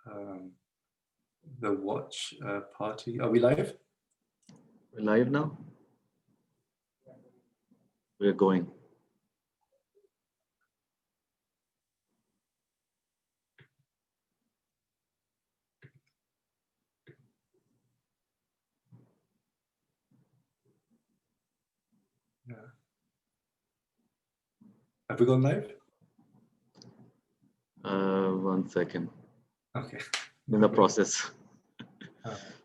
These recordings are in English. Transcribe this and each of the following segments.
the watch party. Are we live? We're live now? We're going. Yeah. Have we gone live? 1 second. Okay. In the process.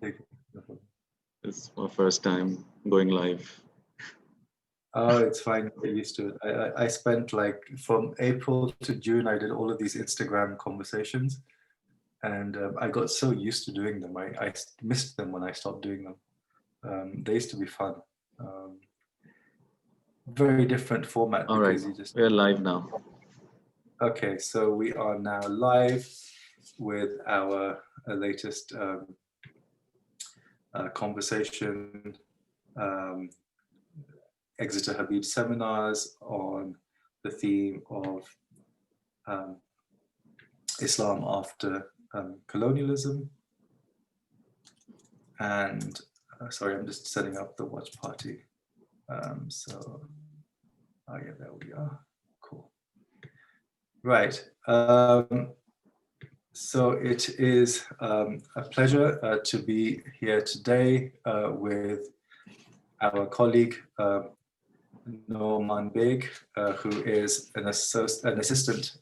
Thank you. No problem. It's my first time going live. Oh, it's fine. Get used to it. I spent like from April to June, I did all of these Instagram conversations, and I got so used to doing them. I missed them when I stopped doing them. They used to be fun. Very different format. All right, we're live now. Okay, so we are now live with our latest conversation, Exeter Habib seminars on the theme of Islam after colonialism. And sorry, I'm just setting up the watch party. Yeah, there we are. Cool. Right. So it is a pleasure to be here today with our colleague Noman Baig, who is an assistant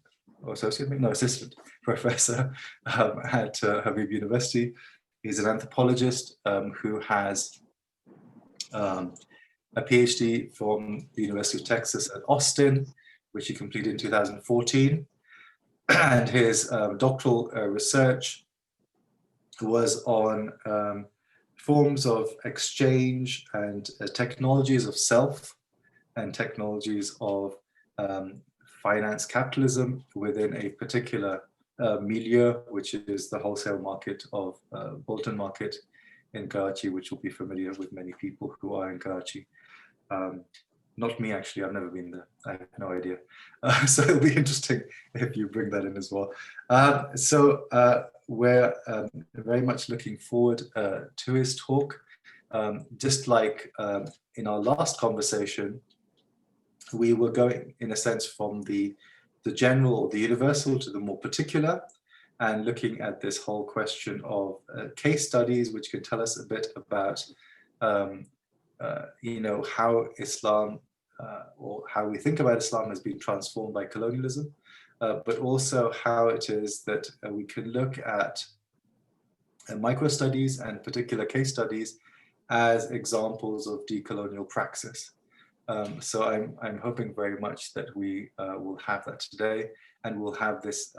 professor at Habib University. He's an anthropologist who has a PhD from the University of Texas at Austin, which he completed in 2014. And his doctoral research was on forms of exchange and technologies of self and technologies of finance capitalism within a particular milieu, which is the wholesale market of Bolton Market in Karachi, which will be familiar with many people who are in Karachi. Not me, actually, I've never been there. I have no idea. So it'll be interesting if you bring that in as well. We're very much looking forward to his talk. Just like in our last conversation, we were going, in a sense, from the general or the universal to the more particular, and looking at this whole question of case studies, which can tell us a bit about how Islam or how we think about Islam has been transformed by colonialism, but also how it is that we can look at micro studies and particular case studies as examples of decolonial praxis. So I'm hoping very much that we will have that today, and we'll have this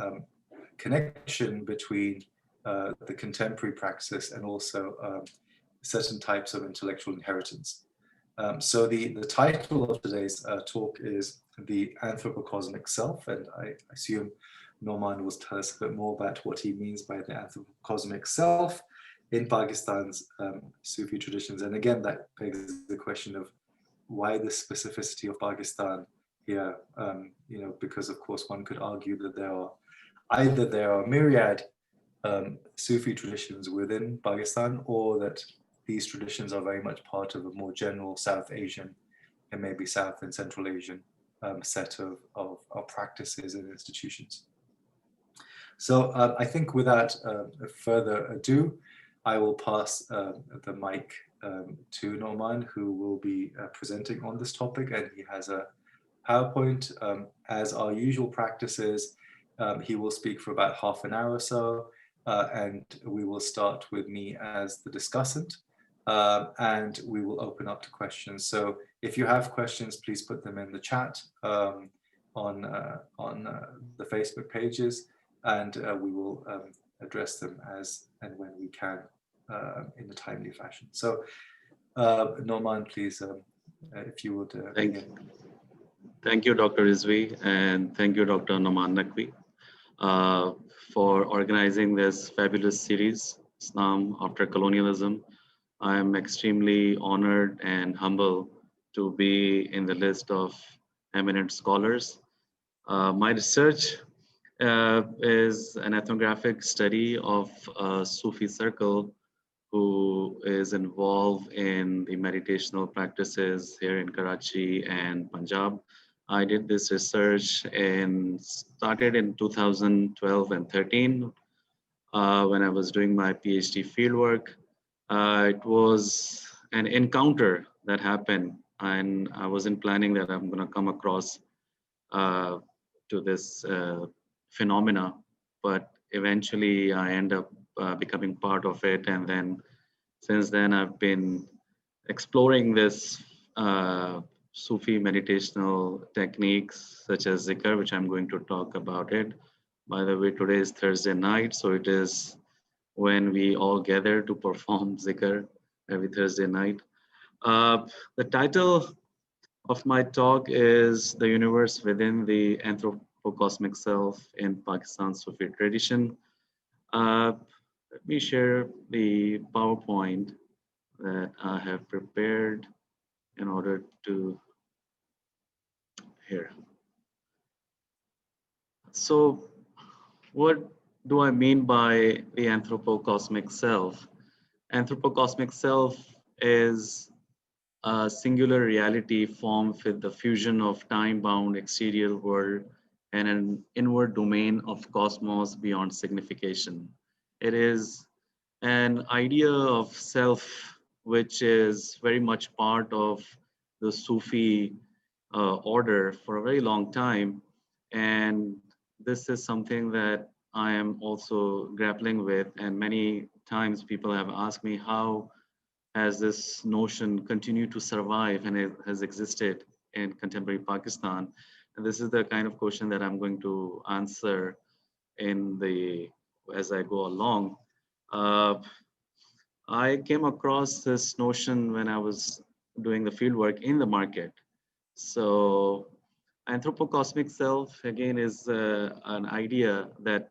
connection between the contemporary praxis and also certain types of intellectual inheritance. So the title of today's talk is The Anthropocosmic Self, and I assume Noman will tell us a bit more about what he means by the anthropocosmic self in Pakistan's Sufi traditions. And again, that begs the question of why the specificity of Pakistan here, because of course one could argue that there are myriad Sufi traditions within Pakistan, or that these traditions are very much part of a more general South Asian and maybe South and Central Asian set of practices and institutions. So I think without further ado, I will pass the mic to Noman, who will be presenting on this topic, and he has a PowerPoint. As our usual practices, he will speak for about half an hour or so, and we will start with me as the discussant. And we will open up to questions. So if you have questions, please put them in the chat on the Facebook pages, and we will address them as and when we can in a timely fashion. So Noman, please, if you would. Thank you, Dr. Rizvi, and thank you, Dr. Noman Naqvi, for organizing this fabulous series, Islam After Colonialism. I am extremely honored and humble to be in the list of eminent scholars. My research is an ethnographic study of a Sufi circle who is involved in the meditational practices here in Karachi and Punjab. I did this research started in 2012 and 13 when I was doing my PhD fieldwork. It was an encounter that happened, and I wasn't planning that I'm going to come across uh, to this phenomena, but eventually I end up becoming part of it, and then since then I've been exploring this Sufi meditational techniques such as zikr, which I'm going to talk about it. By the way, today is Thursday night, so it is when we all gather to perform zikr every Thursday night. The title of my talk is The Universe Within the Anthropocosmic Self in Pakistan Sufi Tradition. Uh, Let me share the PowerPoint that I have prepared in order to here. So what do I mean by the anthropocosmic self? Anthropocosmic self is a singular reality formed with the fusion of time-bound exterior world and an inward domain of cosmos beyond signification. It is an idea of self which is very much part of the Sufi order for a very long time. And this is something that I am also grappling with. And many times people have asked me, how has this notion continued to survive and it has existed in contemporary Pakistan? And this is the kind of question that I'm going to answer in the as I go along. Uh, I came across this notion when I was doing the fieldwork in the market. So, anthropocosmic self again is an idea that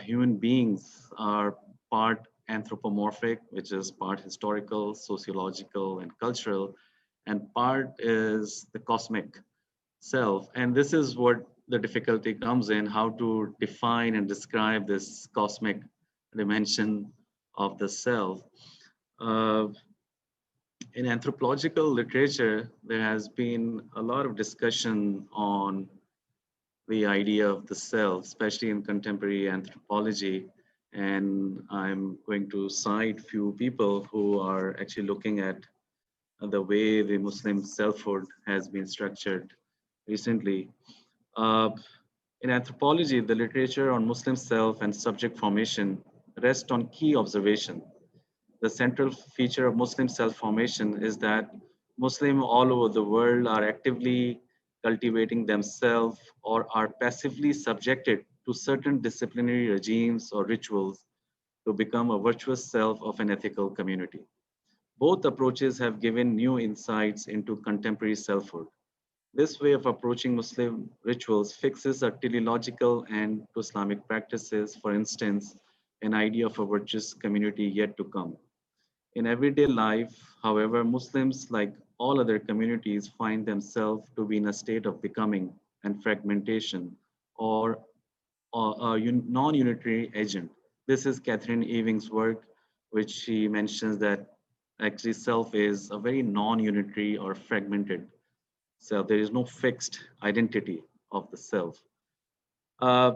human beings are part anthropomorphic, which is part historical, sociological, and cultural, and part is the cosmic self. And this is what the difficulty comes in, how to define and describe this cosmic dimension of the self. Uh, in anthropological literature, there has been a lot of discussion on the idea of the self, especially in contemporary anthropology. And I'm going to cite few people who are actually looking at the way the Muslim selfhood has been structured recently. Uh, in anthropology, the literature on Muslim self and subject formation rests on key observation. The central feature of Muslim self-formation is that Muslims all over the world are actively cultivating themselves or are passively subjected to certain disciplinary regimes or rituals to become a virtuous self of an ethical community. Both approaches have given new insights into contemporary selfhood. This way of approaching Muslim rituals fixes a teleological and to Islamic practices, for instance, an idea of a virtuous community yet to come. In everyday life, however, Muslims, like all other communities, find themselves to be in a state of becoming and fragmentation or a non-unitary agent. This is Catherine Ewing's work, which she mentions that actually self is a very non-unitary or fragmented self. There is no fixed identity of the self. Uh,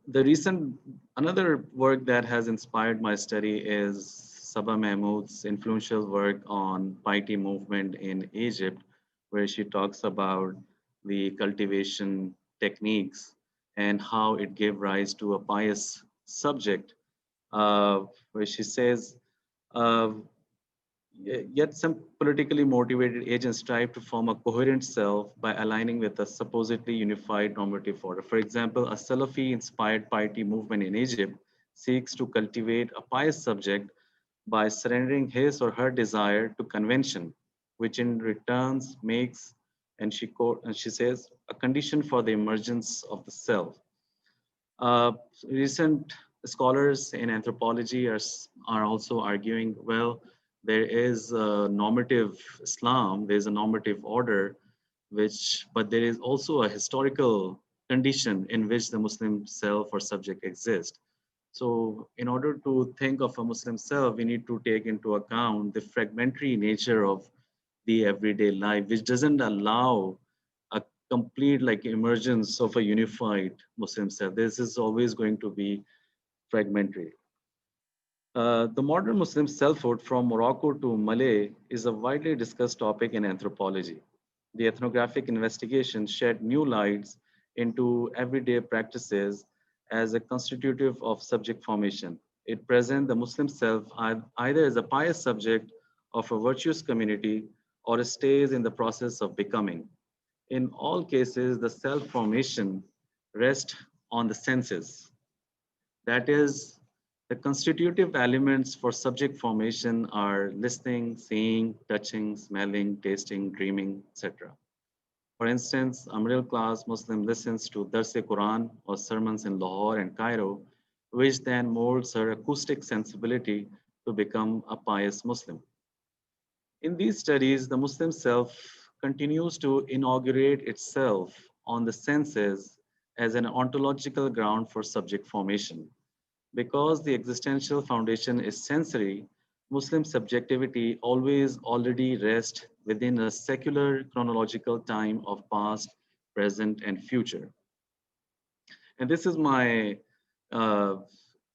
the recent another work that has inspired my study is Saba Mahmood's influential work on piety movement in Egypt, where she talks about the cultivation techniques and how it gave rise to a pious subject, where she says, uh, yet some politically motivated agents strive to form a coherent self by aligning with a supposedly unified normative order. For example, a Salafi-inspired piety movement in Egypt seeks to cultivate a pious subject by surrendering his or her desire to convention, which in returns makes, and she says, a condition for the emergence of the self. Uh, Recent scholars in anthropology are also arguing, well, there is a normative Islam, there's a normative order, but there is also a historical condition in which the Muslim self or subject exists. So in order to think of a Muslim self, we need to take into account the fragmentary nature of the everyday life, which doesn't allow a complete like emergence of a unified Muslim self. This is always going to be fragmentary. The modern Muslim selfhood from Morocco to Malay is a widely discussed topic in anthropology. The ethnographic investigation shed new lights into everyday practices as a constitutive of subject formation. It presents the Muslim self either as a pious subject of a virtuous community or stays in the process of becoming. In all cases, the self formation rests on the senses. That is, the constitutive elements for subject formation are listening, seeing, touching, smelling, tasting, dreaming, etc. For instance, a middle class Muslim listens to Dars-e-Quran or sermons in Lahore and Cairo, which then molds her acoustic sensibility to become a pious Muslim. In these studies, the Muslim self continues to inaugurate itself on the senses as an ontological ground for subject formation. Because the existential foundation is sensory, Muslim subjectivity always already rests within a secular chronological time of past, present, and future. And this is my, uh,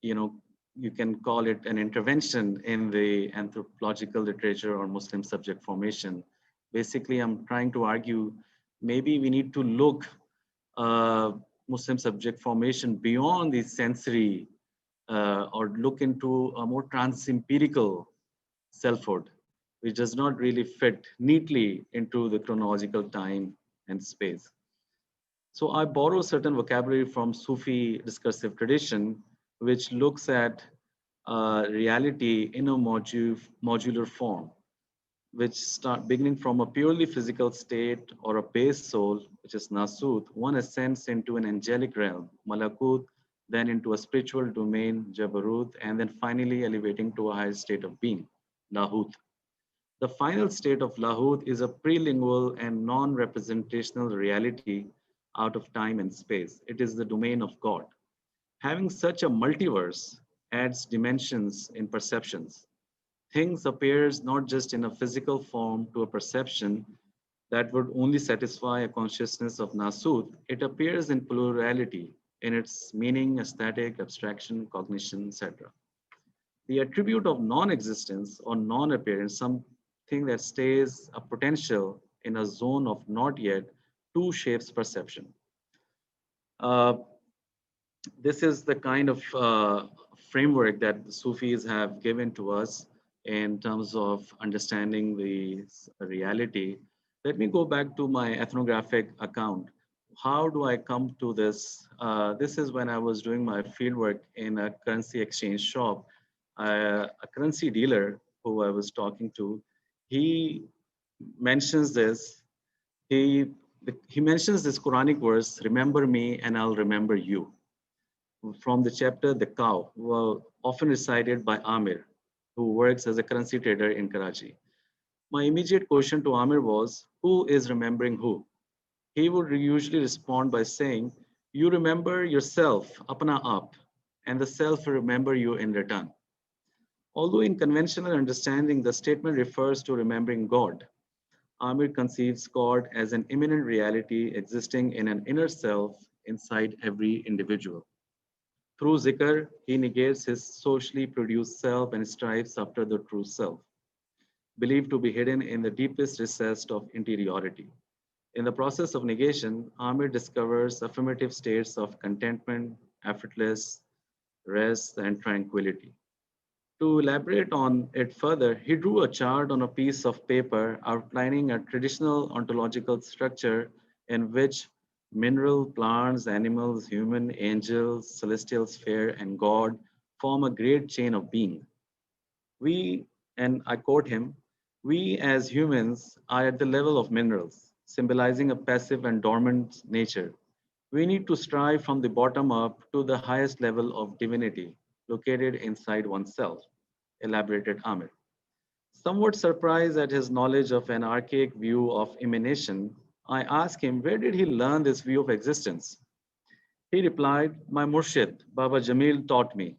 you know, you can call it an intervention in the anthropological literature or Muslim subject formation. Basically, I'm trying to argue maybe we need to look Muslim subject formation beyond the sensory or look into a more trans-empirical selfhood, which does not really fit neatly into the chronological time and space. So I borrow certain vocabulary from Sufi discursive tradition, which looks at reality in a modular form, which start beginning from a purely physical state or a base soul, which is Nasut, one ascends into an angelic realm, Malakut, then into a spiritual domain, Jabarut, and then finally elevating to a higher state of being, Lahut. The final state of Lahut is a prelingual and non-representational reality out of time and space. It is the domain of God. Having such a multiverse adds dimensions in perceptions. Things appears not just in a physical form to a perception that would only satisfy a consciousness of Nasut. It appears in plurality, in its meaning, aesthetic, abstraction, cognition, etc. The attribute of non-existence or non-appearance, something that stays a potential in a zone of not yet, two shapes perception. Uh, this is the kind of framework that the Sufis have given to us in terms of understanding the reality. Let me go back to my ethnographic account. How do I come to this? This is when I was doing my fieldwork in a currency exchange shop. A currency dealer who I was talking to, he mentions this. He, he mentions this Quranic verse, remember me and I'll remember you, from the chapter The Cow, were often recited by Amir, who works as a currency trader in Karachi. My immediate question to Amir was, who is remembering who? He would usually respond by saying, you remember yourself, apna aap, and the self will remember you in return. Although in conventional understanding, the statement refers to remembering God, Amir conceives God as an immanent reality existing in an inner self inside every individual. Through zikr, he negates his socially produced self and strives after the true self, believed to be hidden in the deepest recess of interiority. In the process of negation, Amir discovers affirmative states of contentment, effortless rest, and tranquility. To elaborate on it further, he drew a chart on a piece of paper outlining a traditional ontological structure in which mineral, plants, animals, human, angels, celestial sphere, and God form a great chain of being. We, and I quote him, we as humans are at the level of minerals, symbolizing a passive and dormant nature. We need to strive from the bottom up to the highest level of divinity located inside oneself, elaborated Amir. Somewhat surprised at his knowledge of an archaic view of emanation, I asked him where did he learn this view of existence? He replied, my Murshid, Baba Jamil taught me,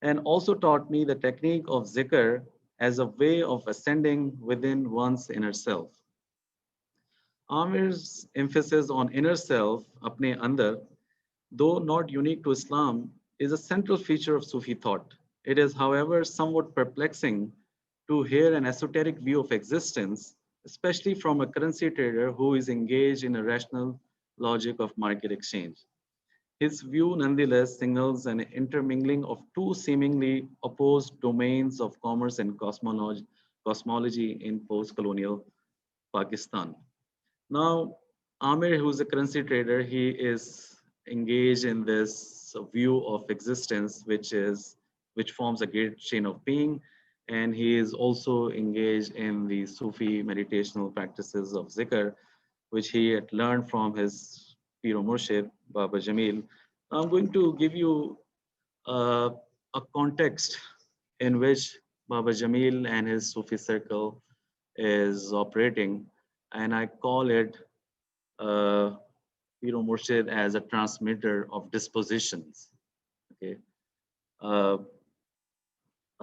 and also taught me the technique of zikr as a way of ascending within one's inner self. Amir's emphasis on inner self, apne andar, though not unique to Islam, is a central feature of Sufi thought. It is, however, somewhat perplexing to hear an esoteric view of existence, especially from a currency trader who is engaged in a rational logic of market exchange. His view nonetheless signals an intermingling of two seemingly opposed domains of commerce and cosmology in post-colonial Pakistan. Now, Amir, who's a currency trader, he is engaged in this view of existence, which forms a great chain of being, and he is also engaged in the Sufi meditational practices of zikr, which he had learned from his Piro Murshid, Baba Jamil. I'm going to give you uh, a context in which Baba Jamil and his Sufi circle is operating, and I call it uh, Piro Murshid as a transmitter of dispositions. Okay, uh,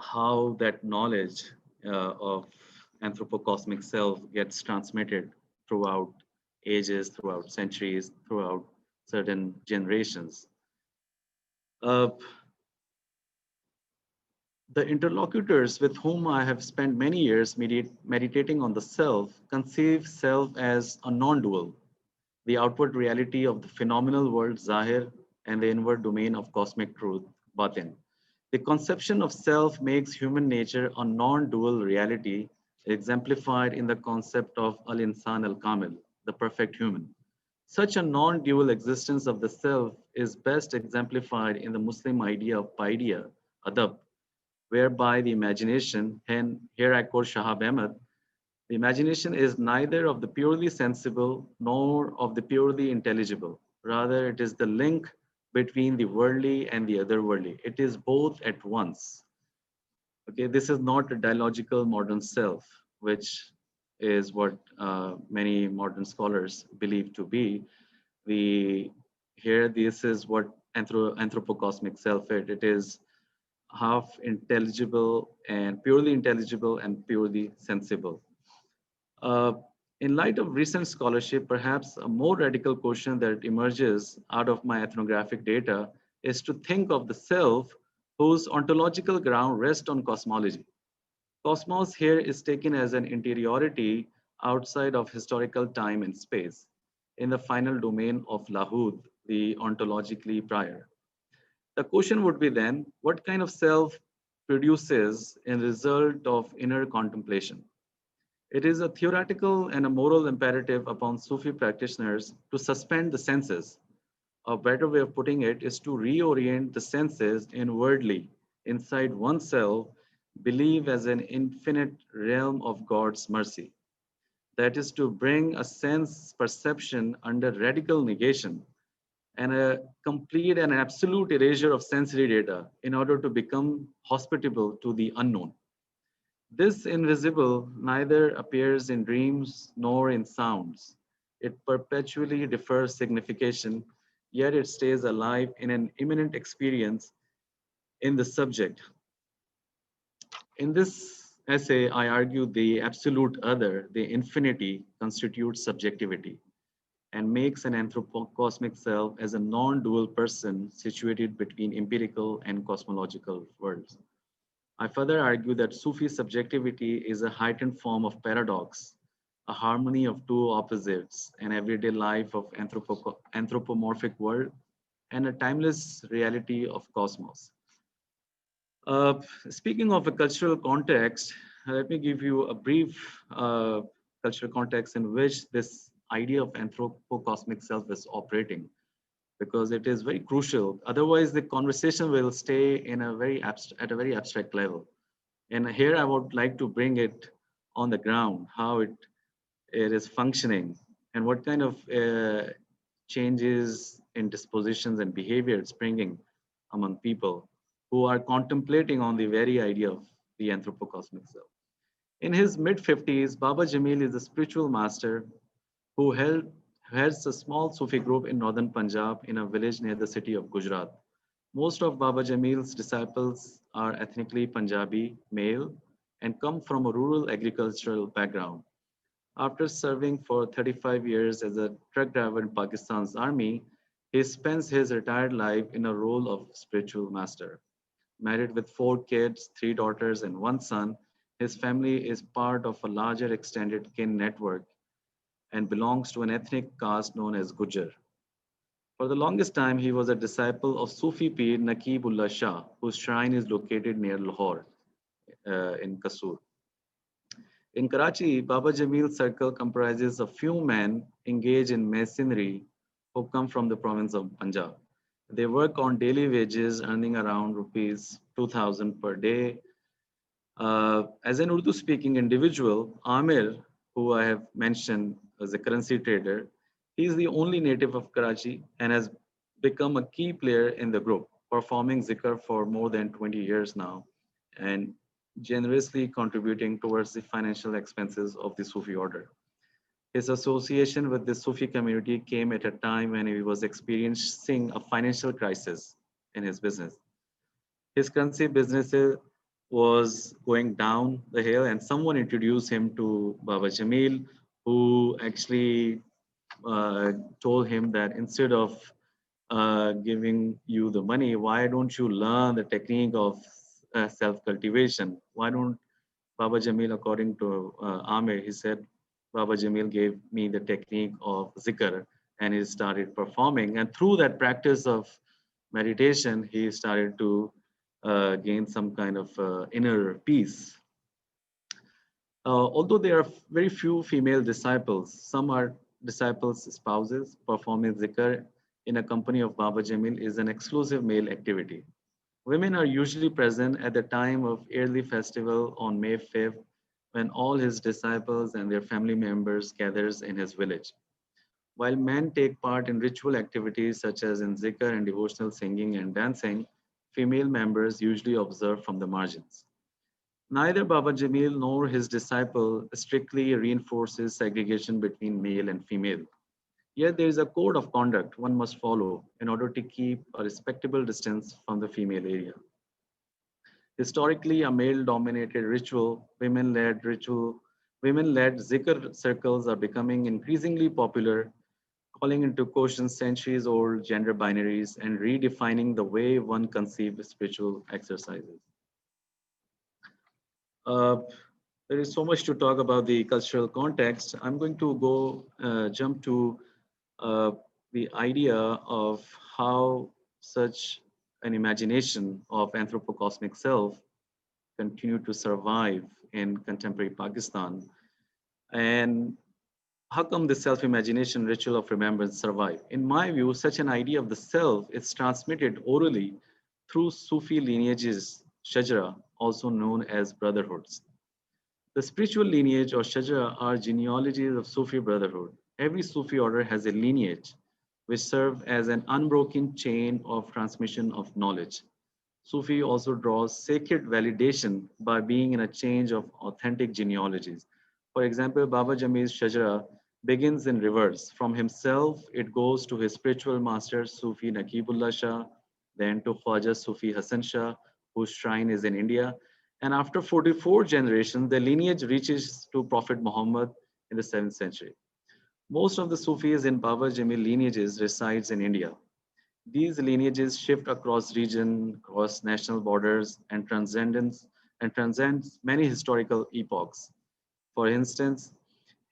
how that knowledge of anthropocosmic self gets transmitted throughout ages, throughout centuries, throughout certain generations. Uh, the interlocutors with whom I have spent many years meditating on the self conceive self as a non-dual, the outward reality of the phenomenal world, Zahir, and the inward domain of cosmic truth, Batin. The conception of self makes human nature a non-dual reality exemplified in the concept of Al-Insan Al-Kamil, the perfect human. Such a non-dual existence of the self is best exemplified in the Muslim idea of paideia, adab, whereby the imagination, and here I quote Shahab Ahmed, the imagination is neither of the purely sensible nor of the purely intelligible. Rather, it is the link between the worldly and the otherworldly. It is both at once. Okay, this is not a dialogical modern self, which is what many modern scholars believe to be. The here, this is what anthropocosmic self is. It is half intelligible and purely sensible. Uh, in light of recent scholarship, perhaps a more radical question that emerges out of my ethnographic data is to think of the self whose ontological ground rests on cosmology. Cosmos here is taken as an interiority outside of historical time and space, in the final domain of Lahud, the ontologically prior. The question would be then, what kind of self produces a result of inner contemplation? It is a theoretical and a moral imperative upon Sufi practitioners to suspend the senses. A better way of putting it is to reorient the senses inwardly, inside oneself, believe as an infinite realm of God's mercy. That is to bring a sense perception under radical negation and a complete and absolute erasure of sensory data in order to become hospitable to the unknown. This invisible neither appears in dreams nor in sounds. It perpetually defers signification, yet it stays alive in an imminent experience in the subject. In this essay, I argue the absolute other, the infinity, constitutes subjectivity and makes an anthropocosmic self as a non-dual person situated between empirical and cosmological worlds. I further argue that Sufi subjectivity is a heightened form of paradox, a harmony of two opposites, an everyday life of anthropomorphic world, and a timeless reality of cosmos. Uh, Speaking of a cultural context, let me give you a brief cultural context in which this idea of anthropocosmic self is operating, because it is very crucial. Otherwise, the conversation will stay in a at a very abstract level. And here I would like to bring it on the ground, how it is functioning and what kind of changes in dispositions and behavior it's bringing among people who are contemplating on the very idea of the anthropocosmic self. In his mid 50s, Baba Jamil is a spiritual master who heads a small Sufi group in northern Punjab in a village near the city of Gujarat. Most of Baba Jamil's disciples are ethnically Punjabi, male, and come from a rural agricultural background. After serving for 35 years as a truck driver in Pakistan's army, he spends his retired life in a role of spiritual master. Married with 4 kids, 3 daughters, and 1 son, his family is part of a larger extended kin network and belongs to an ethnic caste known as Gujar. For the longest time, he was a disciple of Sufi Pir Naqibullah Shah, whose shrine is located near Lahore in Kasur. In Karachi, Baba Jamil's circle comprises a few men engaged in masonry who come from the province of Punjab. They work on daily wages, earning around rupees 2,000 per day. As an Urdu speaking individual, Amir, who I have mentioned as a currency trader, he is the only native of Karachi and has become a key player in the group, performing zikr for more than 20 years now and generously contributing towards the financial expenses of the Sufi order. His association with the Sufi community came at a time when he was experiencing a financial crisis in his business. His currency business was going down the hill, and someone introduced him to Baba Jamil, who actually told him that instead of giving you the money, why don't you learn the technique of self cultivation? Why don't Baba Jamil, according to Amir, he said, Baba Jamil gave me the technique of zikr and he started performing. And through that practice of meditation, he started to gain some kind of inner peace. Although there are very few female disciples, some are disciples' spouses. Performing zikr in a company of Baba Jamil is an exclusive male activity. Women are usually present at the time of yearly festival on May 5th when all his disciples and their family members gathers in his village. While men take part in ritual activities such as in zikr and devotional singing and dancing, female members usually observe from the margins. Neither Baba Jamil nor his disciple strictly reinforces segregation between male and female. Yet there is a code of conduct one must follow in order to keep a respectable distance from the female area. Historically, a male-dominated women-led zikr circles are becoming increasingly popular, calling into question centuries-old gender binaries and redefining the way one conceives spiritual exercises. Uh, there is so much to talk about the cultural context. I'm going to jump to uh, the idea of how such an imagination of anthropocosmic self continue to survive in contemporary Pakistan, and how come the self-imagination ritual of remembrance survive? In my view, such an idea of the self is transmitted orally through Sufi lineages, shajara, also known as brotherhoods. The spiritual lineage or shajara are genealogies of Sufi brotherhood. Every Sufi order has a lineage which serves as an unbroken chain of transmission of knowledge. Sufi also draws sacred validation by being in a chain of authentic genealogies. For example, Baba Jamil's Shajara begins in reverse. From himself, it goes to his spiritual master, Sufi Naqibullah Shah, then to Khwaja Sufi Hassan Shah, whose shrine is in India. And after 44 generations, the lineage reaches to Prophet Muhammad in the 7th century. Most of the Sufis in Baba Jamil lineages resides in India. These lineages shift across region, across national borders, and transcends many historical epochs. For instance,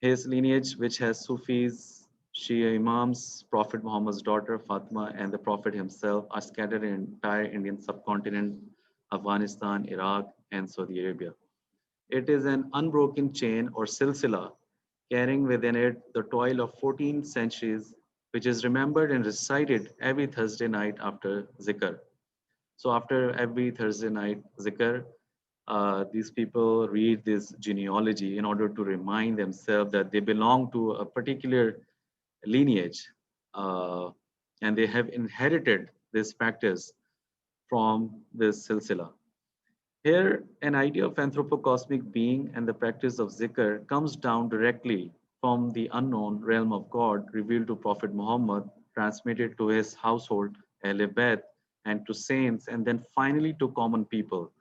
his lineage, which has Sufis, Shia Imams, Prophet Muhammad's daughter Fatima, and the Prophet himself, are scattered in entire Indian subcontinent, Afghanistan, Iraq, and Saudi Arabia. It is an unbroken chain or silsila, carrying within it the toil of 14 centuries, which is remembered and recited every Thursday night after zikr. So after every Thursday night zikr, these people read this genealogy in order to remind themselves that they belong to a particular lineage, uh, and they have inherited this practice from this silsila. Here, an idea of anthropocosmic being and the practice of zikr comes down directly from the unknown realm of God revealed to Prophet Muhammad, transmitted to his household, Ahl Bayt, and to saints, and then finally to common people.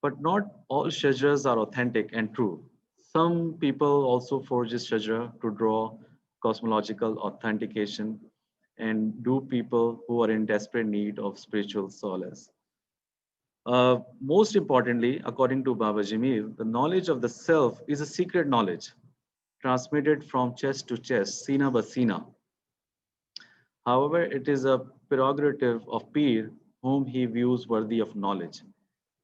But not all shajras are authentic and true. Some people also forges shajra to draw cosmological authentication and do people who are in desperate need of spiritual solace. Most importantly, according to Baba Jamil, the knowledge of the self is a secret knowledge transmitted from chest to chest, sina ba sina. However, it is a prerogative of Pir whom he views worthy of knowledge.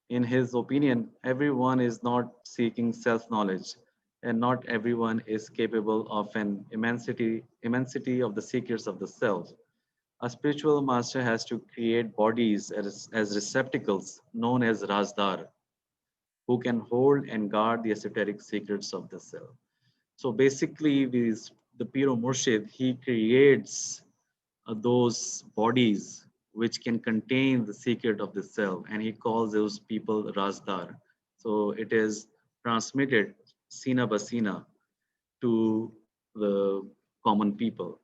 In his opinion, everyone is not seeking self-knowledge, and not everyone is capable of an immensity of the secrets of the self. A spiritual master has to create bodies as receptacles known as Razdar, who can hold and guard the esoteric secrets of the self. So basically, the Piro Murshid, he creates those bodies which can contain the secret of the self, and he calls those people Razdar. So it is transmitted sina basina to the common people.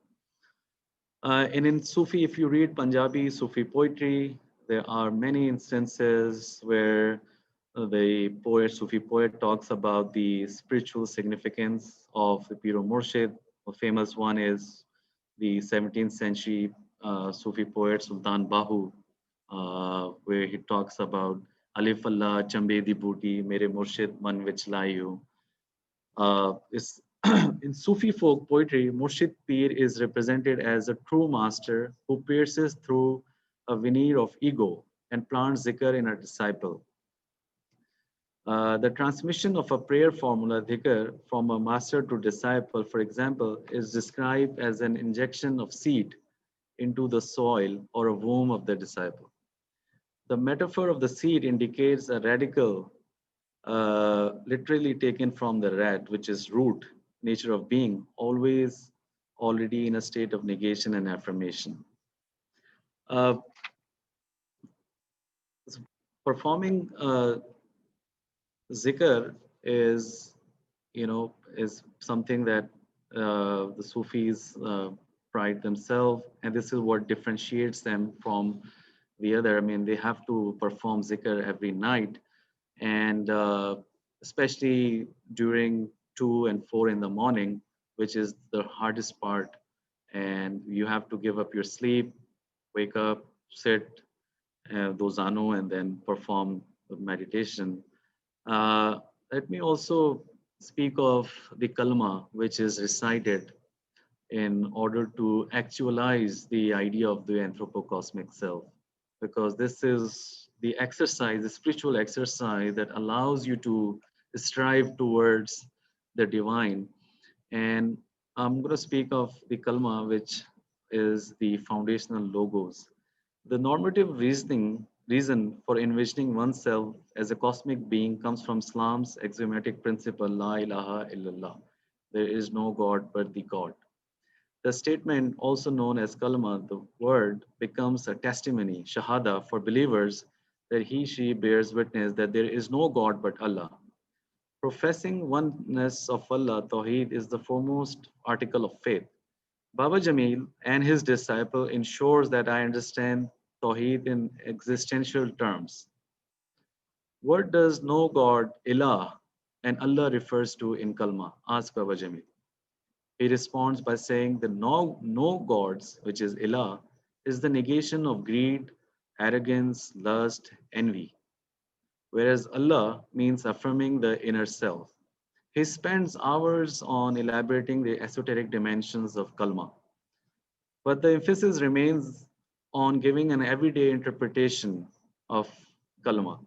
And in Sufi, if you read Punjabi Sufi poetry, there are many instances where Sufi poet talks about the spiritual significance of the Piro Murshid. A famous one is the 17th century Sufi poet Sultan Bahu, where he talks about Alif Allah Chambe di Booty, Mere Murshid Man Vich Layu. Is in Sufi folk poetry, Murshid Pir is represented as a true master who pierces through a veneer of ego and plants zikr in a disciple. The transmission of a prayer formula, dhikr, from a master to disciple, for example, is described as an injection of seed into the soil or a womb of the disciple. The metaphor of the seed indicates a radical, literally taken from the rat, which is root, nature of being, always already in a state of negation and affirmation. Uh, Performing zikr is, is something that the Sufis pride themselves, and this is what differentiates them from the other. I mean, they have to perform zikr every night, and especially during 2 and 4 in the morning, which is the hardest part. And you have to give up your sleep, wake up, sit, dozano, and then perform the meditation. Uh, Let me also speak of the kalma, which is recited in order to actualize the idea of the anthropocosmic self, because this is the exercise, the spiritual exercise that allows you to strive towards the divine. And I'm going to speak of the kalma, which is the foundational logos. The normative reason for envisioning oneself as a cosmic being comes from Islam's axiomatic principle, La ilaha illallah. There is no God but the God. The statement, also known as kalma, the word, becomes a testimony, shahada, for believers that she bears witness that there is no God but Allah. Professing oneness of Allah, Tawheed, is the foremost article of faith. Baba Jamil and his disciple ensures that I understand Tawheed in existential terms. What does no God, Ilah, and Allah refers to in Kalma? Ask Baba Jamil. He responds by saying the no gods, which is Ilah, is the negation of greed, arrogance, lust, envy, whereas Allah means affirming the inner self. He spends hours on elaborating the esoteric dimensions of Kalma, but the emphasis remains on giving an everyday interpretation of Kalma.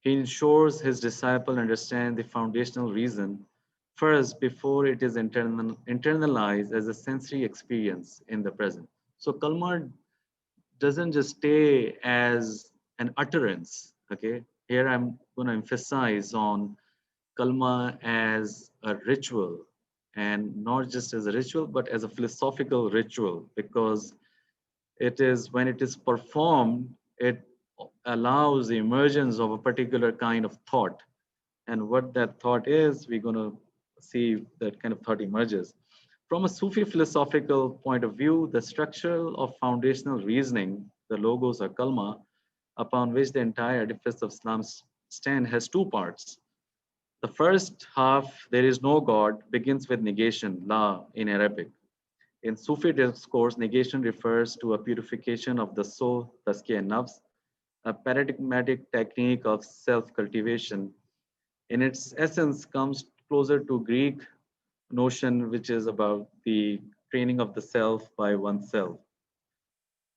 He ensures his disciple understand the foundational reason first before it is internalized as a sensory experience in the present. So Kalma doesn't just stay as an utterance. Okay, here I'm going to emphasize on Kalma as a ritual, and not just as a ritual, but as a philosophical ritual, because it is when it is performed, it allows the emergence of a particular kind of thought. And what that thought is, we're going to see that kind of thought emerges. From a Sufi philosophical point of view, the structural or foundational reasoning, the logos or kalma, upon which the entire edifice of Islam stands, has two parts. The first half, there is no God, begins with negation, la in Arabic. In Sufi discourse, negation refers to a purification of the soul, tazkiyah nafs, a paradigmatic technique of self-cultivation. In its essence, comes closer to Greek notion, which is about the training of the self by oneself.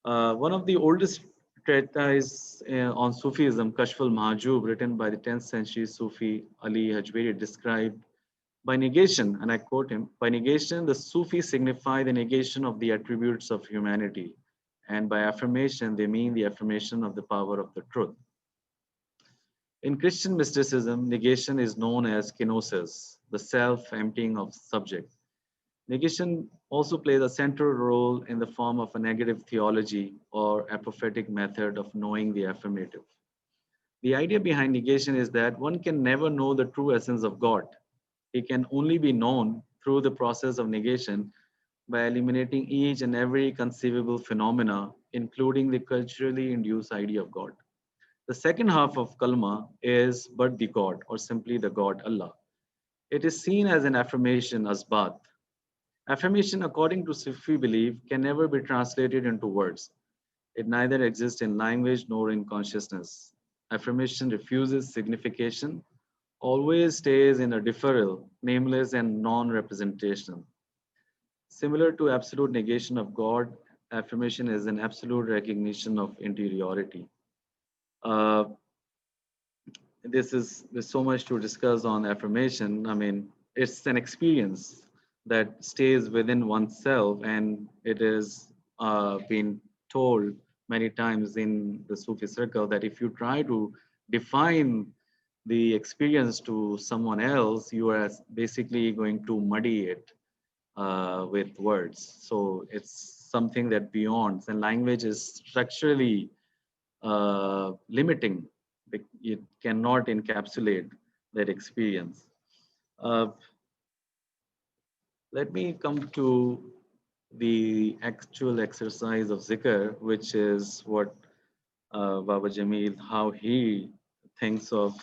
One of the oldest treatises on Sufism, Kashf al-Mahjub, written by the 10th century Sufi Ali Hajwiri, described by negation, and I quote him, by negation, the Sufis signify the negation of the attributes of humanity, and by affirmation, they mean the affirmation of the power of the truth. In Christian mysticism, negation is known as kenosis, the self-emptying of subject. Negation also plays a central role in the form of a negative theology or apophatic method of knowing the affirmative. The idea behind negation is that one can never know the true essence of God. He can only be known through the process of negation by eliminating each and every conceivable phenomena, including the culturally induced idea of God. The second half of Kalma is but the God, or simply the God Allah. It is seen as an affirmation, asbat. Affirmation, according to Sufi belief, can never be translated into words. It neither exists in language nor in consciousness. Affirmation refuses signification, always stays in a deferral, nameless and non-representational. Similar to absolute negation of God, affirmation is an absolute recognition of interiority. Uh, there's so much to discuss on affirmation. I mean, it's an experience that stays within oneself, and it is been told many times in the Sufi circle that if you try to define the experience to someone else, you are basically going to muddy it with words. So it's something that beyond, and language is structurally limiting. It cannot encapsulate that experience. Uh, Let me come to the actual exercise of zikr, which is what Baba Jamil, how he thinks of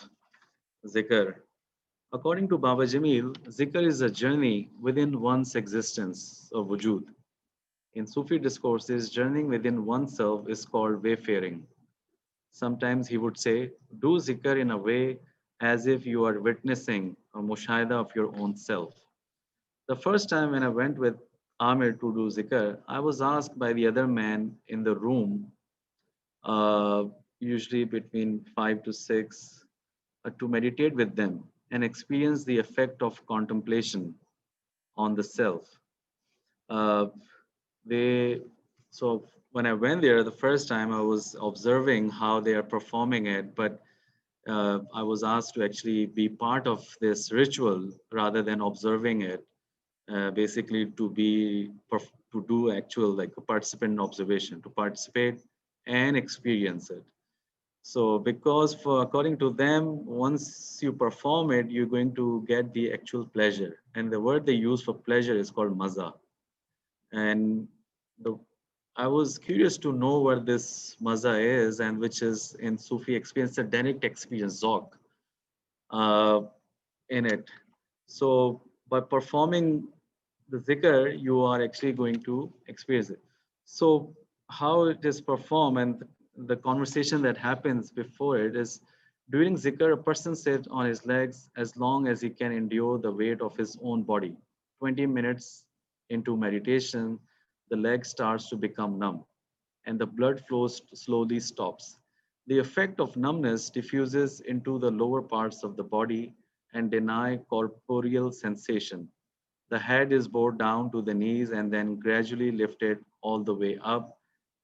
zikr. According to Baba Jamil, zikr is a journey within one's existence of wujud. In Sufi discourses, journeying within oneself is called wayfaring. Sometimes he would say, do zikr in a way as if you are witnessing a mushahada of your own self. The first time when I went with Amir to do zikr, I was asked by the other man in the room, uh, usually between 5 to 6, to meditate with them and experience the effect of contemplation on the self. Uh, they so when I went there the first time, I was observing how they are performing it, but I was asked to actually be part of this ritual rather than observing it. Basically, to do actual like a participant observation, to participate and experience it. So, because for according to them, once you perform it, you're going to get the actual pleasure. And the word they use for pleasure is called maza. And the I was curious to know what this maza is, and which is in Sufi experience, a direct experience, zok, uh, in it. So by performing the zikr, you are actually going to experience it. So how it is performed and the conversation that happens before it is during zikr, a person sits on his legs as long as he can endure the weight of his own body. 20 minutes into meditation, the leg starts to become numb and the blood flow slowly stops. The effect of numbness diffuses into the lower parts of the body and deny corporeal sensation. The head is bowed down to the knees and then gradually lifted all the way up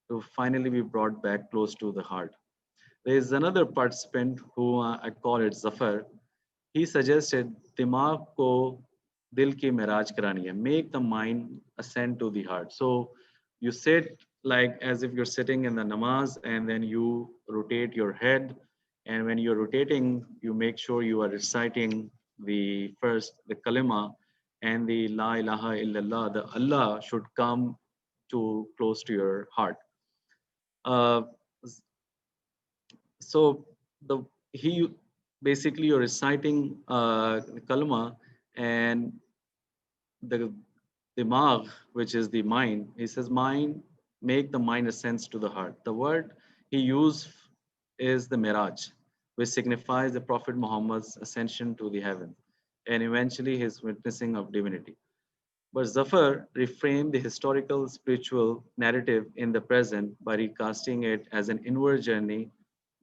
to finally be brought back close to the heart. There is another participant who I call it Zafar. He suggested दिमाग को दिल की मेराज करानी है. Make the mind ascend to the heart. So you sit like as if you're sitting in the namaz, and then you rotate your head. And when you're rotating, you make sure you are reciting the kalima, and the La ilaha illallah, the Allah should come to close to your heart. Uh, so the he basically you're reciting kalma, and the dimagh, which is the mind, he says mind, make the mind ascends to the heart. The word he used is the miraj, which signifies the Prophet Muhammad's ascension to the heavens and eventually his witnessing of divinity. But Zafar reframed the historical spiritual narrative in the present by recasting it as an inward journey,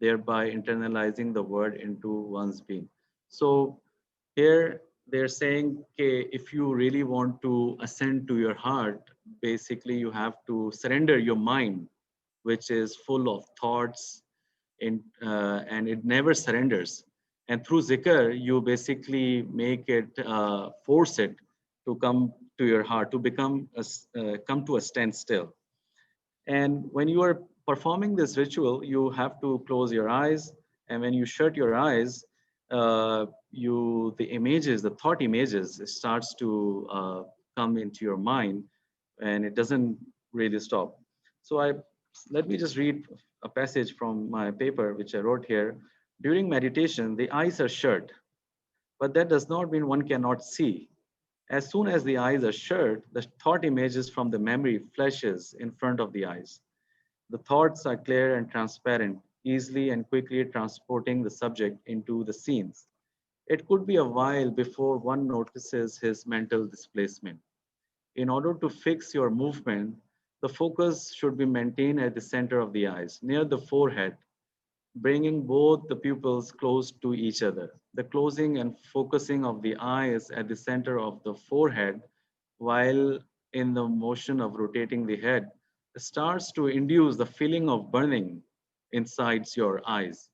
thereby internalizing the word into one's being. So here they're saying, okay, if you really want to ascend to your heart, basically you have to surrender your mind, which is full of thoughts, and it never surrenders. And through zikr, you basically make it, force it to come to your heart, to come to a standstill. And when you are performing this ritual, you have to close your eyes. And when you shut your eyes, the images, the thought images, it starts to come into your mind, and it doesn't really stop. So let me just read a passage from my paper, which I wrote here. During meditation, the eyes are shut, but that does not mean one cannot see. As soon as the eyes are shut, the thought images from the memory flashes in front of the eyes. The thoughts are clear and transparent, easily and quickly transporting the subject into the scenes. It could be a while before one notices his mental displacement. In order to fix your movement, the focus should be maintained at the center of the eyes, near the forehead, bringing both the pupils close to each other. The closing and focusing of the eyes at the center of the forehead, while in the motion of rotating the head, starts to induce the feeling of burning inside your eyes.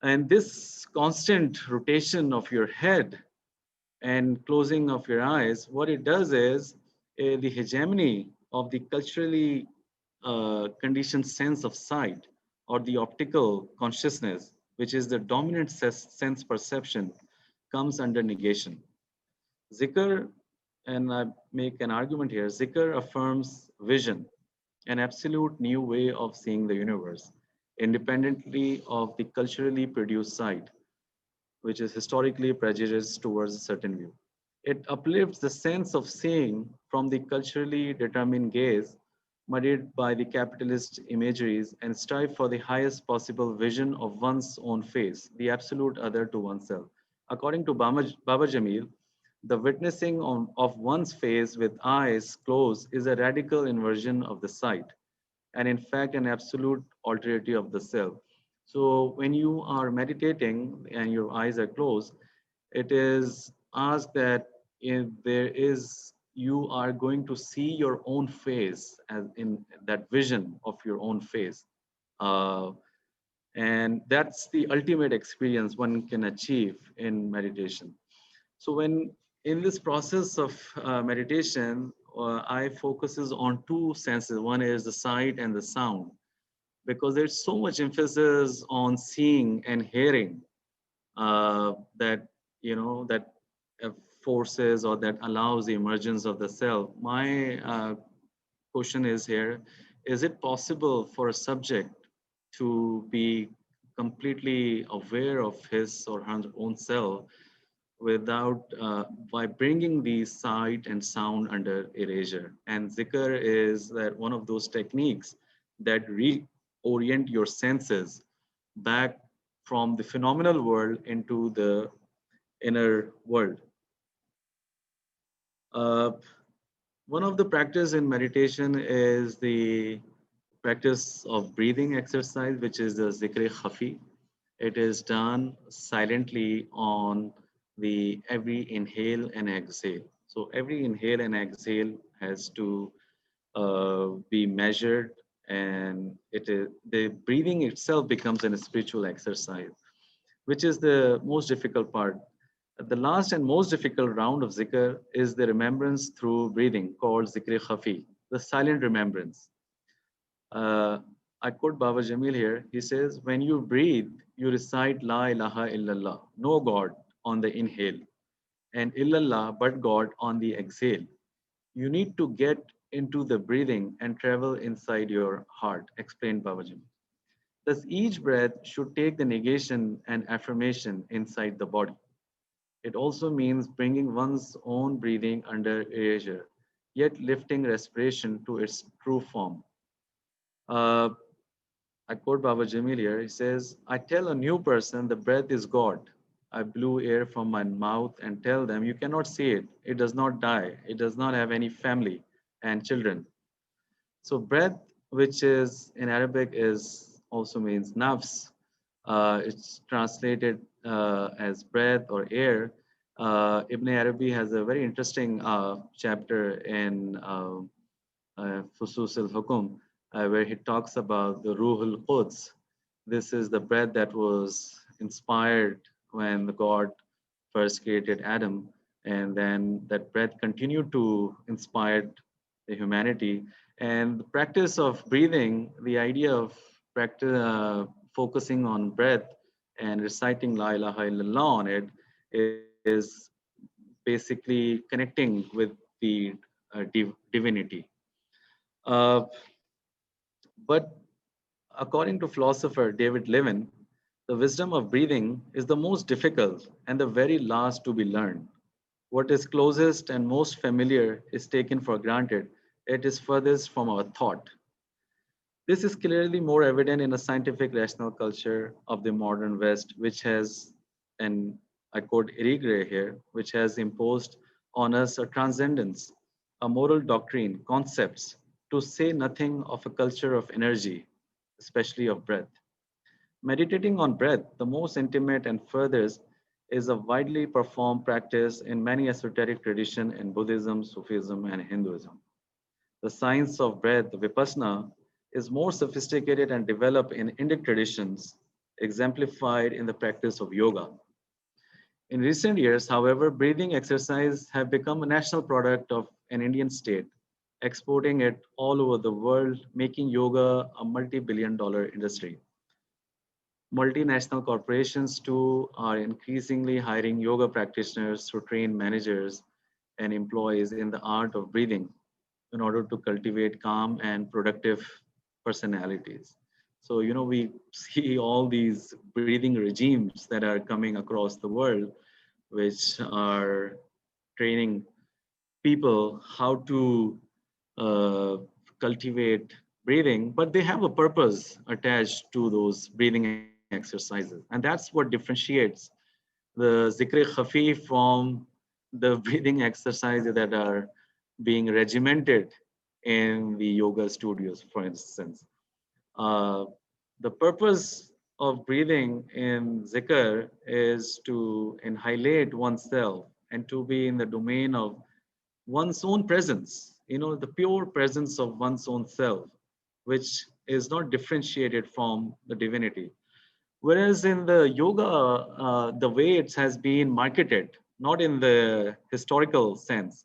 And this constant rotation of your head and closing of your eyes, what it does is the hegemony of the culturally conditioned sense of sight or the optical consciousness, which is the dominant sense perception, comes under negation. Zikr, and I make an argument here, Zikr affirms vision, an absolute new way of seeing the universe, independently of the culturally produced sight, which is historically prejudiced towards a certain view. It uplifts the sense of seeing from the culturally determined gaze, muddied by the capitalist imageries, and strive for the highest possible vision of one's own face, the absolute other to oneself. According to Baba Jamil, the witnessing of one's face with eyes closed is a radical inversion of the sight, and in fact an absolute alterity of the self. So when you are meditating and your eyes are closed, it is asked that if there is, you are going to see your own face as in that vision of your own face. Uh, and that's the ultimate experience one can achieve in meditation. So when in this process of meditation, I focuses on two senses. One is the sight and the sound, because there's so much emphasis on seeing and hearing, that that uh, forces or that allows the emergence of the self. My question is here: is it possible for a subject to be completely aware of his or her own self without by bringing the sight and sound under erasure? And zikr is that one of those techniques that reorient your senses back from the phenomenal world into the inner world. uh, One of the practice in meditation is the practice of breathing exercise, which is the zikr khafi. It is done silently on the every inhale and exhale. So every inhale and exhale has to be measured, and it is the breathing itself becomes a spiritual exercise, which is the most difficult part. The last and most difficult round of zikr is the remembrance through breathing, called zikr khafi, the silent remembrance. Uh, I quote Baba Jamil here. He says, when you breathe, you recite La ilaha illallah, no God, on the inhale. and illallah but God on the exhale. You need to get into the breathing and travel inside your heart, explained Babaji. Thus, each breath should take the negation and affirmation inside the body. It also means bringing one's own breathing under erasure, yet lifting respiration to its true form. Uh, I quote Baba Jamil here. He says, I tell a new person the breath is God. I blew air from my mouth and tell them, you cannot see it. It does not die. It does not have any family and children. So breath, which is in Arabic is also means nafs. It's translated as breath or air. Ibn Arabi has a very interesting chapter in Fusus al-Hukum, where he talks about the Ruhul Quds. This is the breath that was inspired when the God first created Adam, and then that breath continued to inspire the humanity. And the practice of breathing, the idea of practice, focusing on breath and reciting La ilaha illallah on it is basically connecting with the divinity. Uh, but according to philosopher David Levin, the wisdom of breathing is the most difficult and the very last to be learned. What is closest and most familiar is taken for granted. It is furthest from our thought. This is clearly more evident in a scientific rational culture of the modern West, which has, and I quote Irigre here, which has imposed on us a transcendence, a moral doctrine, concepts, to say nothing of a culture of energy, especially of breath. Meditating on breath, the most intimate and furthest, is a widely performed practice in many esoteric traditions in Buddhism, Sufism, and Hinduism. The science of breath, Vipassana, is more sophisticated and developed in Indic traditions, exemplified in the practice of yoga. In recent years, however, breathing exercise have become a national product of an Indian state, exporting it all over the world, making yoga a multi-billion dollar industry. Multinational corporations too are increasingly hiring yoga practitioners to train managers and employees in the art of breathing in order to cultivate calm and productive personalities. So, we see all these breathing regimes that are coming across the world, which are training people how to uh, cultivate breathing, but they have a purpose attached to those breathing exercises. And that's what differentiates the zikr khafi from the breathing exercises that are being regimented in the yoga studios, for instance. Uh, the purpose of breathing in zikr is to annihilate oneself and to be in the domain of one's own presence, the pure presence of one's own self, which is not differentiated from the divinity. Whereas in the yoga, the way it has been marketed, not in the historical sense,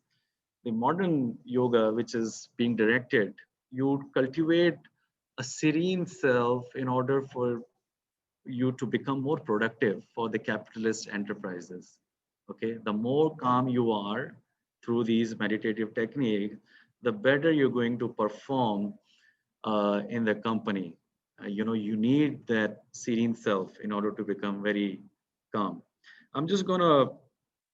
the modern yoga, which is being directed, you cultivate a serene self in order for you to become more productive for the capitalist enterprises. Okay, the more calm you are through these meditative techniques, the better you're going to perform in the company. You need that serene self in order to become very calm. I'm just going to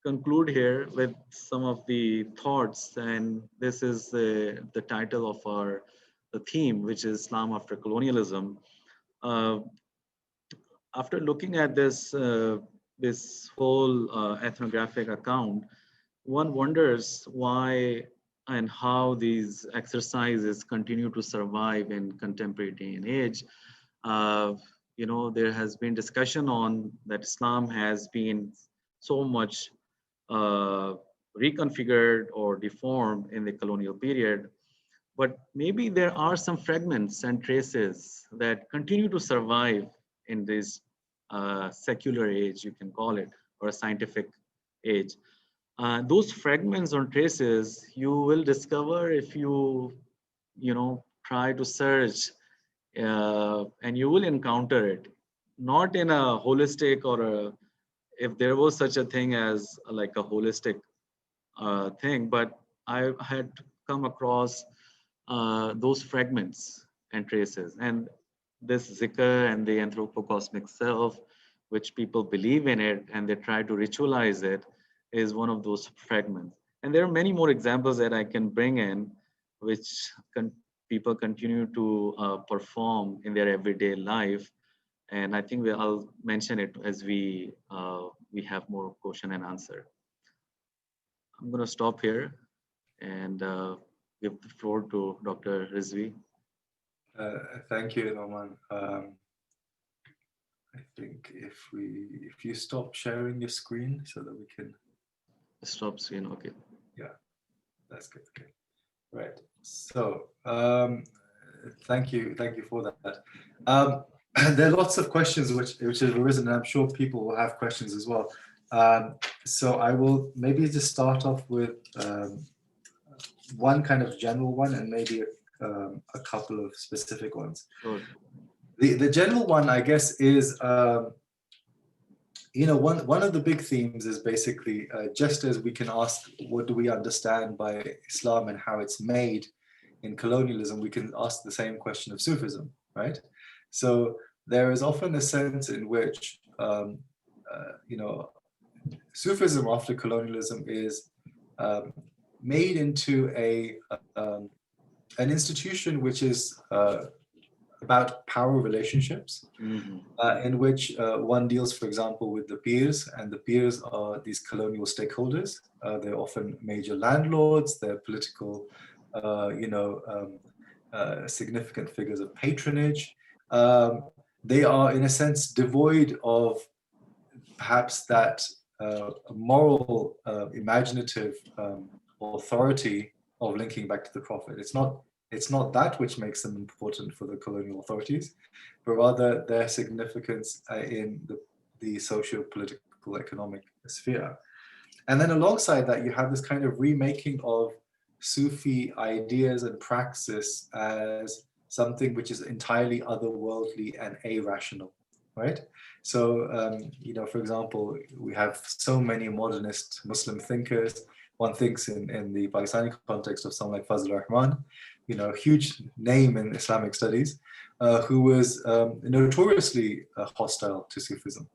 conclude here with some of the thoughts, and this is the title of our the theme, which is Islam after colonialism. Uh, After looking at this whole ethnographic account, one wonders why and how these exercises continue to survive in contemporary day and age. Uh, there has been discussion on that Islam has been so much uh, reconfigured or deformed in the colonial period, but maybe there are some fragments and traces that continue to survive in this secular age, you can call it, or a scientific age. Those fragments or traces you will discover if you try to search, and you will encounter it, not in a holistic or a if there was such a thing as like a holistic thing, but I had come across those fragments and traces. And this zikr and the anthropocosmic self, which people believe in it and they try to ritualize it, is one of those fragments. And there are many more examples that I can bring in, which people continue to perform in their everyday life. And I think I'll mention it as we have more question and answer. I'm going to stop here and give the floor to Dr. Rizvi. Thank you, Noman. I think if you stop sharing your screen so that we can Stop screen. Okay. Yeah, that's good. Okay, right. So thank you for that. There are lots of questions which have arisen, and I'm sure people will have questions as well. So I will maybe just start off with one kind of general one, and maybe a couple of specific ones. Sure. The general one, I guess, is one of the big themes is basically just as we can ask, what do we understand by Islam and how it's made in colonialism, we can ask the same question of Sufism, right? So there is often a sense in which, Sufism after colonialism is made into an institution which is about power relationships, in which one deals, for example, with the peers, and the peers are these colonial stakeholders. They're often major landlords, they're political, significant figures of patronage. They are, in a sense, devoid of perhaps that moral, imaginative authority of linking back to the Prophet. It's not that which makes them important for the colonial authorities, but rather their significance in the socio-political economic sphere. And then alongside that, you have this kind of remaking of Sufi ideas and praxis as something which is entirely otherworldly and irrational, right? So, for example, we have so many modernist Muslim thinkers. One thinks in the Pakistani context of someone like Fazl Rahman, huge name in Islamic studies, who was notoriously hostile to Sufism,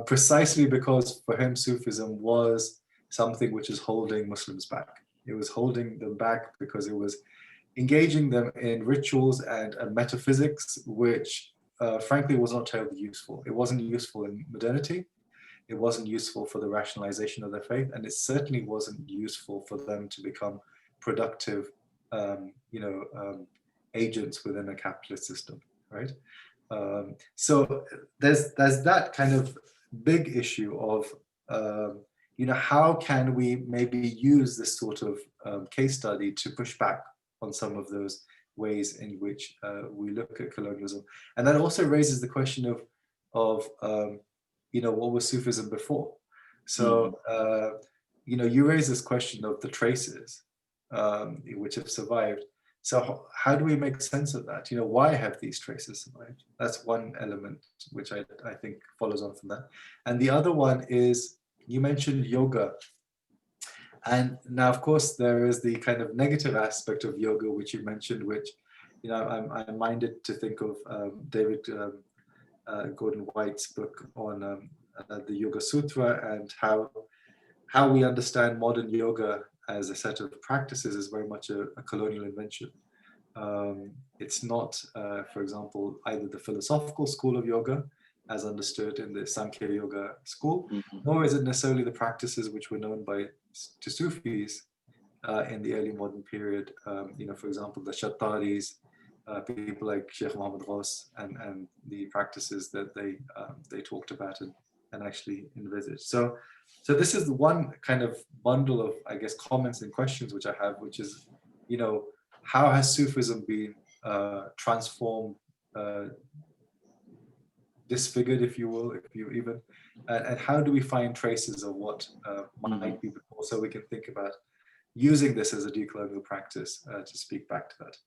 precisely because for him Sufism was something which is holding Muslims back. It was holding them back because it was engaging them in rituals and metaphysics, which frankly was not terribly useful. It wasn't useful in modernity. It wasn't useful for the rationalization of their faith, and it certainly wasn't useful for them to become productive, agents within a capitalist system, right? So there's that kind of big issue of, how can we maybe use this sort of case study to push back on some of those ways in which we look at colonialism, and that also raises the question of what was Sufism before? So, you raise this question of the traces which have survived. So how do we make sense of that? Why have these traces survived? That's one element which I think follows on from that. And the other one is, you mentioned yoga. And now, of course, there is the kind of negative aspect of yoga, which you mentioned, which, I'm minded to think of David Gordon White's book on the Yoga Sutra, and how we understand modern yoga as a set of practices is very much a colonial invention. It's not, for example, either the philosophical school of yoga as understood in the Samkhya Yoga school, nor is it necessarily the practices which were known to Sufis in the early modern period. For example, the Shattaris, people like Sheikh Muhammad Ghaus, and the practices that they talked about and actually envisaged. So this is the one kind of bundle of, I guess, comments and questions which I have, which is, how has Sufism been transformed, disfigured, if you will, and how do we find traces of what might be before, so we can think about using this as a decolonial practice to speak back to that.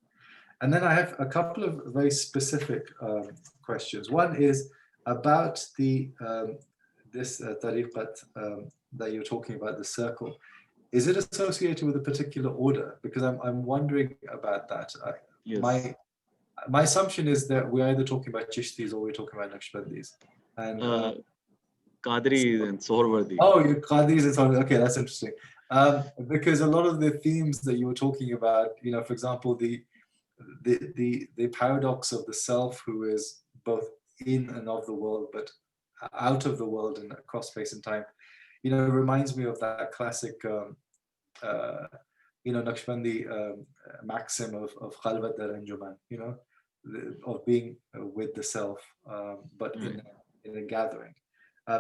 And then I have a couple of very specific questions. One is about the this tariqat that you're talking about, the circle, is it associated with a particular order? Because I'm wondering about that. Yes. My assumption is that we're either talking about Chishtis or we're talking about Naqshbandis. And Qadri and Sohrawardi. oh, you Qadis and so on. Okay, that's interesting. Because a lot of the themes that you were talking about, you know, for example, the paradox of the self who is both in and of the world, but out of the world and across space and time, you know, reminds me of that classic, you know, Naqshbandi maxim of Khalwat dar Anjuman, you know, of being with the self, but Right. in a gathering.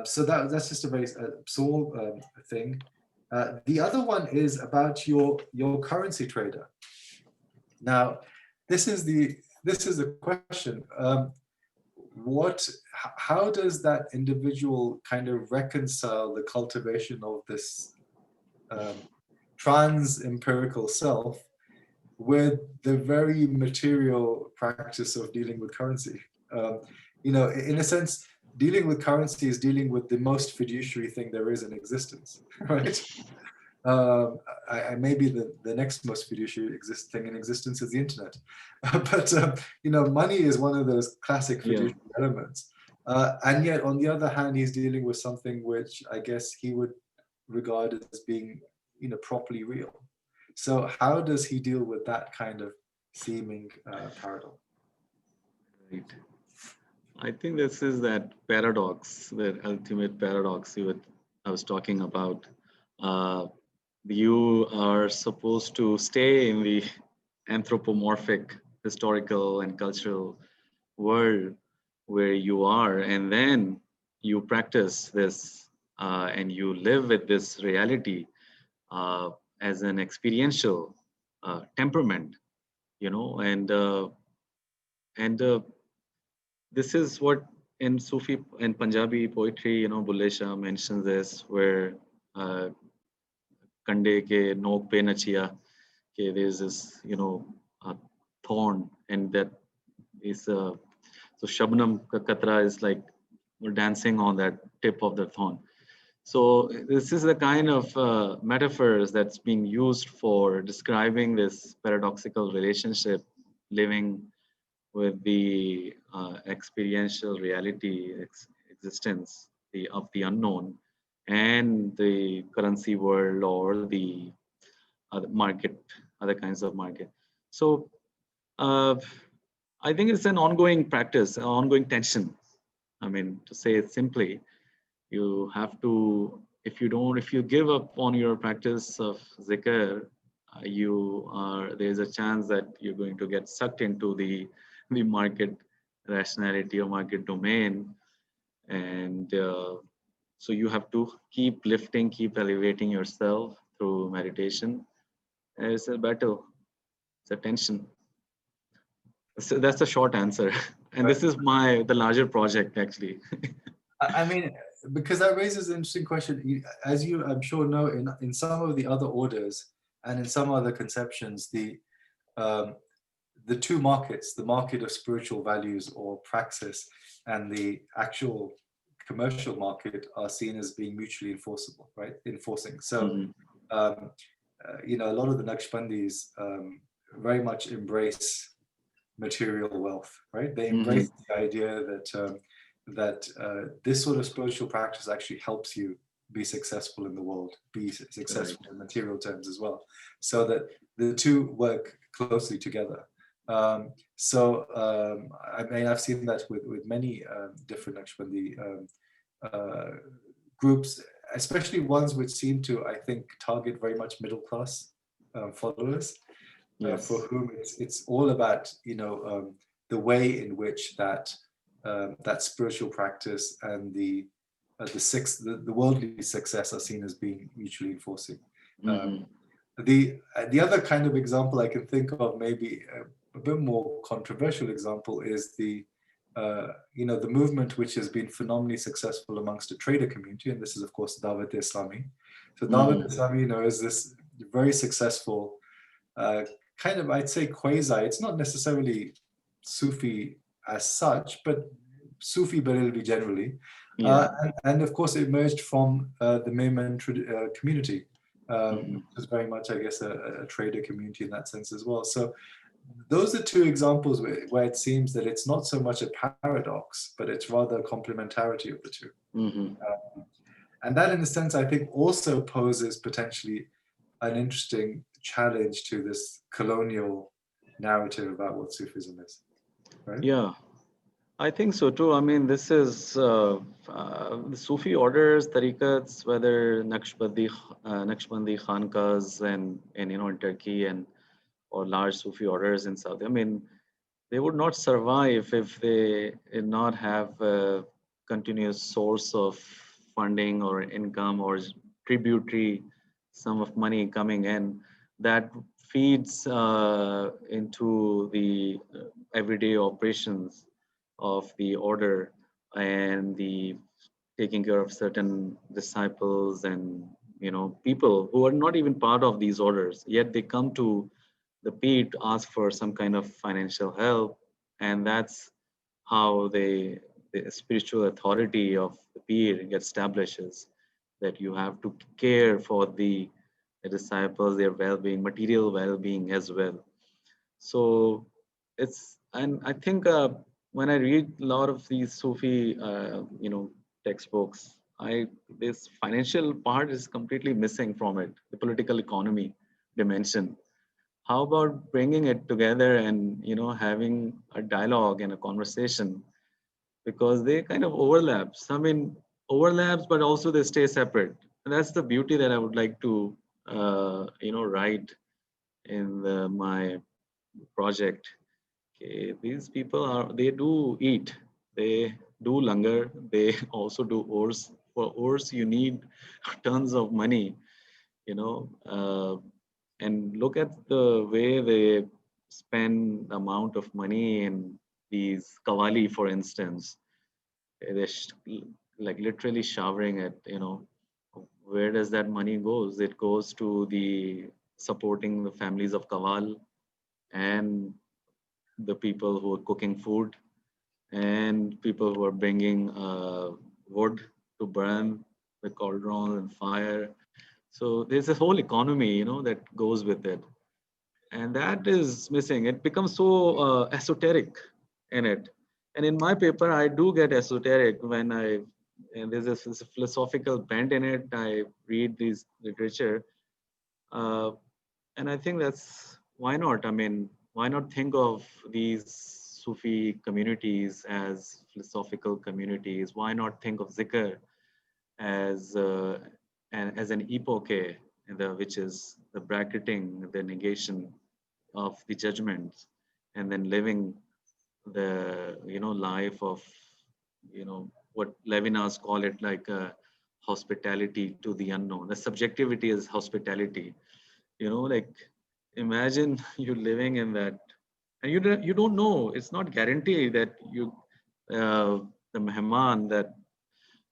So that's just a very small thing. The other one is about your currency trader. Now, this is the question. How does that individual kind of reconcile the cultivation of this trans-empirical self with the very material practice of dealing with currency? You know, in a sense, dealing with currency is dealing with the most fiduciary thing there is in existence, right? Maybe the next most fiduciary thing in existence is the internet. But, you know, money is one of those classic fiduciary elements. And yet, on the other hand, he's dealing with something which I guess he would regard as being, you know, properly real. So how does he deal with that kind of seeming paradox? Right. I think this is that paradox, the ultimate paradox I was talking about. You are supposed to stay in the anthropomorphic, historical, and cultural world where you are, and then you practice this and you live with this reality as an experiential temperament, you know, and this is what in Sufi and Punjabi poetry, you know, Bulle Shah mentions this, where uh, Kande ke nok pe nachiya, there's this, you know, thorn, and that is so Shabnam ka Katra is like we're dancing on that tip of the thorn. So this is the kind of metaphors that's being used for describing this paradoxical relationship, living with the experiential reality, existence of the unknown, and the currency world or the other market, other kinds of market. So uh, I think it's an ongoing practice, an ongoing tension. I mean, to say it simply, you have to, if you give up on your practice of zikr, there's a chance that you're going to get sucked into the market rationality or market domain. And so you have to keep lifting, keep elevating yourself through meditation. It's a battle, it's a tension. So that's a short answer. And this is the larger project actually. I mean, because that raises an interesting question. As you, I'm sure, know, in some of the other orders and in some other conceptions, the two markets, the market of spiritual values or praxis and the actual commercial market, are seen as being mutually enforceable, right? Enforcing. So, you know, a lot of the Naqshbandis very much embrace material wealth, right? They embrace the idea that this sort of spiritual practice actually helps you be successful in the world, be successful in material terms as well, so that the two work closely together. I mean, I've seen that with many different Naqshbandi groups, especially ones which seem to, I think, target very much middle class followers. Yes. For whom it's all about, you know, the way in which that spiritual practice and the worldly success are seen as being mutually enforcing. The other kind of example I can think of, maybe a bit more controversial example, is the you know, the movement which has been phenomenally successful amongst the trader community, and this is of course Dawat Islami. So Dawat Islami, you know, is this very successful kind of, I'd say, quasi. It's not necessarily Sufi as such, but Sufi Barelvi generally. Yeah. And of course, it emerged from the Mimran community, Mhm. which was very much, I guess, a trader community in that sense as well. So those are two examples where it seems that it's not so much a paradox, but it's rather a complementarity of the two. Mhm. And that, in a sense, I think also poses potentially an interesting challenge to this colonial narrative about what Sufism is, right? Yeah, I think so too. I mean, this is the Sufi orders, tariqats, whether Naqshbandi Khankas and in Turkey and or large Sufi orders in Saudi. I mean, they would not survive if they did not have a continuous source of funding or income or tributary sum of money coming in that feeds into the everyday operations of the order and the taking care of certain disciples and people who are not even part of these orders, yet they come to the pir to ask for some kind of financial help, and that's how the spiritual authority of the pir gets establishes, that you have to care for the disciples, their well-being, material well-being as well. So it's, and I think when I read a lot of these Sufi textbooks, I this financial part is completely missing from it, the political economy dimension. How about bringing it together and having a dialogue and a conversation, because they kind of overlaps. I mean, overlaps, but also they stay separate. And that's the beauty that I would like to write in my project. Okay, these people they do eat, they do langar, they also do ors. For ors you need tons of money, you know uh, and look at the way they spend the amount of money in these kawali, for instance. They're like literally showering it, where does that money goes? It goes to the supporting the families of kawal and the people who are cooking food and people who are bringing wood to burn the cauldron and fire. So there's a whole economy, that goes with it, and that is missing. It becomes so esoteric in it. And in my paper, I do get esoteric when and there's this philosophical bent in it. I read these literature, uh, and I think that's why not. I mean, why not think of these Sufi communities as philosophical communities? Why not think of zikr as as an epoche, which is the bracketing, the negation of the judgments, and then living the life of what Levinas call it, like hospitality to the unknown. The subjectivity is hospitality. Like imagine you living in that, and you don't know. It's not guaranteed that the mehman that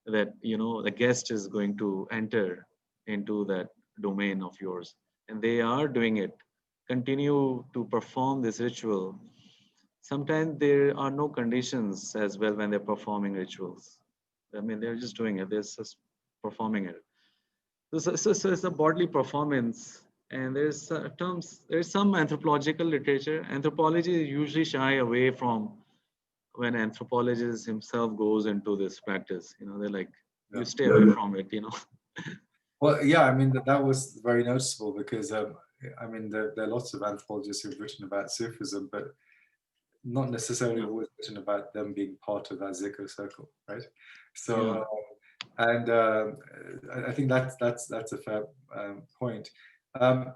the guest is going to enter into that domain of yours, and they are doing it, continue to perform this ritual. Sometimes there are no conditions as well when they're performing rituals. I mean, they're just doing it, they're just performing it. So it's a bodily performance. And there's some anthropological literature. Anthropology usually shy away from when anthropologist himself goes into this practice. They're like, you Yeah. stay away from it. Well, yeah, I mean, that was very noticeable because, I mean, there are lots of anthropologists who've written about Sufism, but not necessarily Yeah. always written about them being part of that zikr circle, right? Yeah. So, and I think that's a fair point. Um,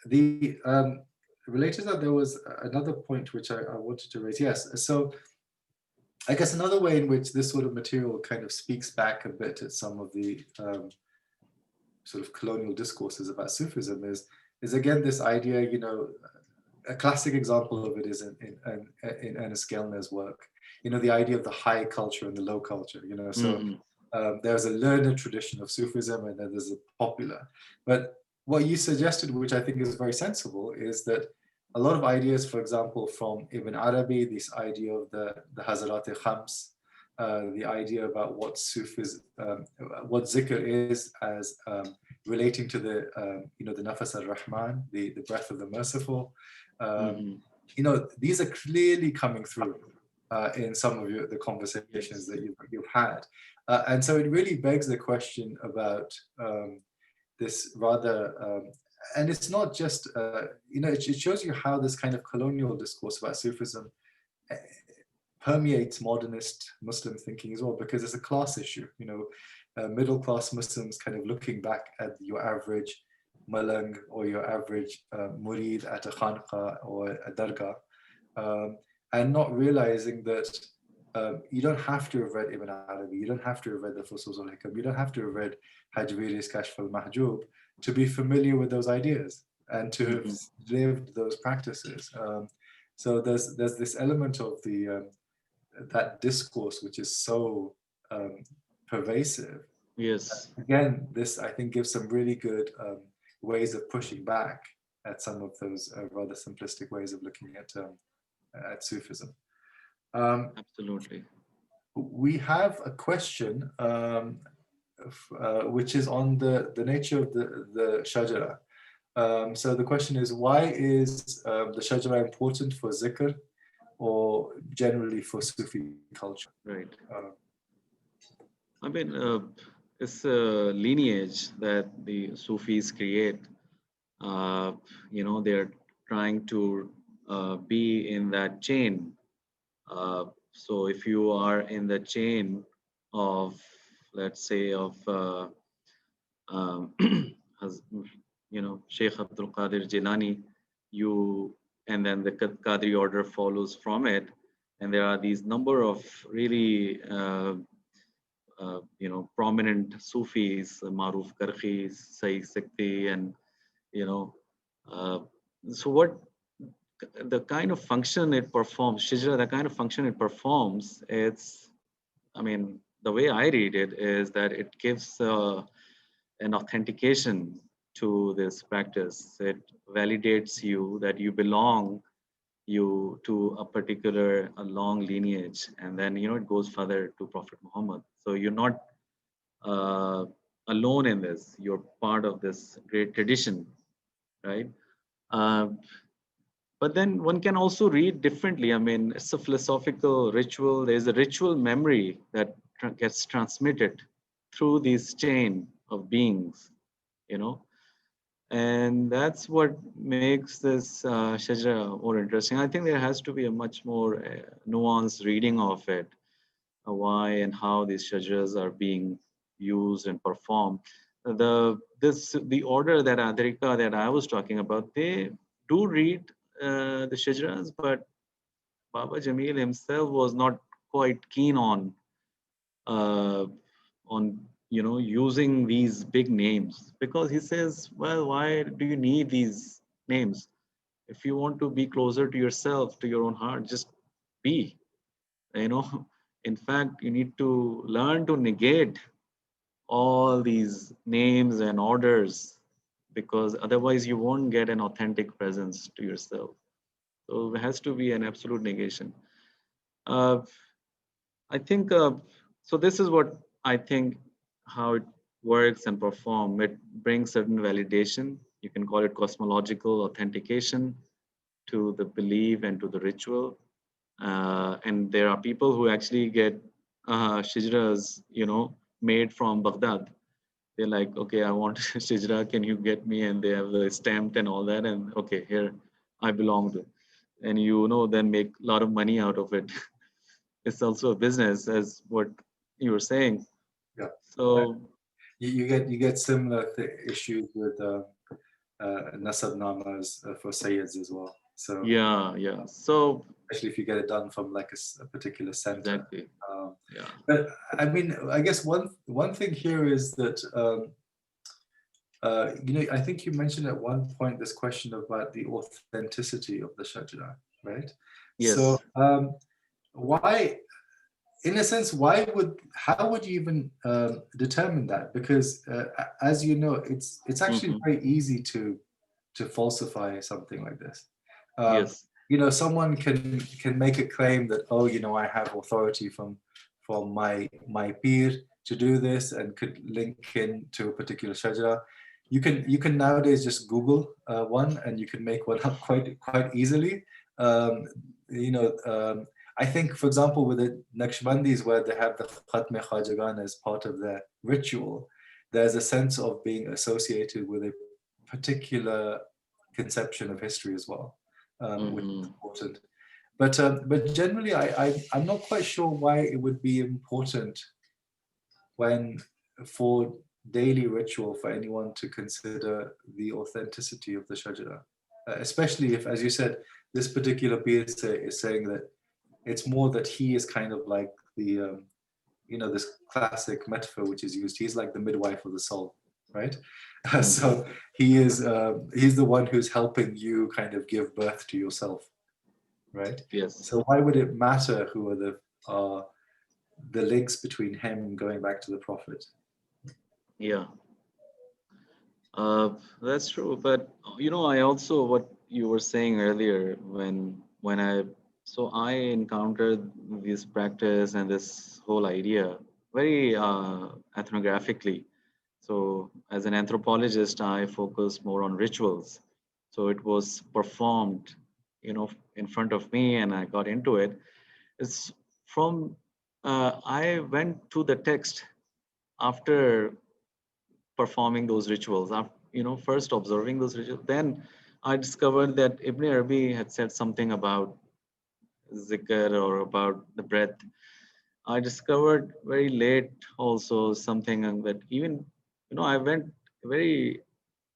the related to that, there was another point which I wanted to raise. Yes, so I guess another way in which this sort of material kind of speaks back a bit at some of the sort of colonial discourses about Sufism is again this idea, a classic example of it is in Ernest Gellner's work, the idea of the high culture and the low culture, so Hmm. there's a learned tradition of Sufism and then there's a popular. But what you suggested, which I think is very sensible, is that a lot of ideas, for example, from Ibn Arabi, this idea of the Hazarat-e Khams, the idea about what Sufis, what zikr is as relating to the, the nafas al-Rahman, the breath of the merciful. These are clearly coming through in some of the conversations that you've had. And so it really begs the question about this rather, and it's not just, it shows you how this kind of colonial discourse about Sufism permeates modernist Muslim thinking as well, because it's a class issue. Middle class Muslims kind of looking back at your average malang or your average murid at a khanqa or a dargah, and not realizing that you don't have to have read Ibn Arabi, you don't have to have read the Fusus al-Hikam, you don't have to have read Hajviri's Kashf al-Mahjub to be familiar with those ideas and to have lived those practices. So there's this element of that discourse which is so pervasive. Yes. Again, this I think gives some really good ways of pushing back at some of those rather simplistic ways of looking at Sufism. Absolutely. We have a question which is on the nature of the shajara. So the question is, why is the shajara important for zikr or generally for Sufi culture? Right. I mean, it's a lineage that the Sufis create. They're trying to be in that chain. So if you are in the chain of, let's say, of Sheikh Abdul Qadir Jilani, and then the Qadri order follows from it, and there are these number of really prominent Sufis, Maruf Karhi, Sayyid Sikti, and so what the kind of function it performs, Shijra, the kind of function it performs, the way I read it is that it gives an authentication to this practice. It validates you that you belong to a particular long lineage, and then it goes further to Prophet Muhammad. So you're not alone in this. You're part of this great tradition, right? But then one can also read differently. I mean, it's a philosophical ritual. There's a ritual memory that gets transmitted through this chain of beings, and that's what makes this shajara more interesting. I think there has to be a much more nuanced reading of it, why and how these shajaras are being used and performed. The order that Adrika that I was talking about, they do read the shajaras, but Baba Jamil himself was not quite keen on using these big names, because he says, well, why do you need these names? If you want to be closer to yourself, to your own heart, just be. In fact, you need to learn to negate all these names and orders, because otherwise you won't get an authentic presence to yourself. So there has to be an absolute negation. I think, so this is what I think how it works and perform. It brings certain validation. You can call it cosmological authentication to the belief and to the ritual. And there are people who actually get shijras, made from Baghdad. They're like, okay, I want shijra, can you get me? And they have the stamped and all that. And okay, here I belong to. And then make a lot of money out of it. It's also a business, as what you were saying. Yeah. So you get similar issues with nasab namas for sayyids as well. So yeah. So especially if you get it done from like a particular center. Exactly. Yeah. But I mean, I guess one thing here is that I think you mentioned at one point this question about the authenticity of the shajara, right? Yes. So why, in a sense, how would you even determine that? Because as you know, it's actually very easy to falsify something like this. Yes. Someone can make a claim that, I have authority from from my peer to do this and could link in to a particular shajara. You can nowadays just Google one and you can make one up quite easily. Um, I think, for example, with the Naqshbandis, where they have the Khatme Khajagan as part of their ritual, there's a sense of being associated with a particular conception of history as well, which is important. But generally, I'm not quite sure why it would be important when for daily ritual for anyone to consider the authenticity of the shajara, especially if, as you said, this particular peer is saying that it's more that he is kind of like the this classic metaphor which is used. He's like the midwife of the soul, right? So he's the one who's helping you kind of give birth to yourself, right? Yes. So why would it matter who are the links between him going back to the prophet? Yeah, that's true. But I also, what you were saying earlier, when I encountered this practice and this whole idea very ethnographically. So as an anthropologist, I focus more on rituals. So it was performed, in front of me, and I got into it. It's from I went to the text after performing those rituals, after, first observing those rituals. Then I discovered that Ibn Arabi had said something about zikr or about the breath. I discovered very late also something, and that even, I went very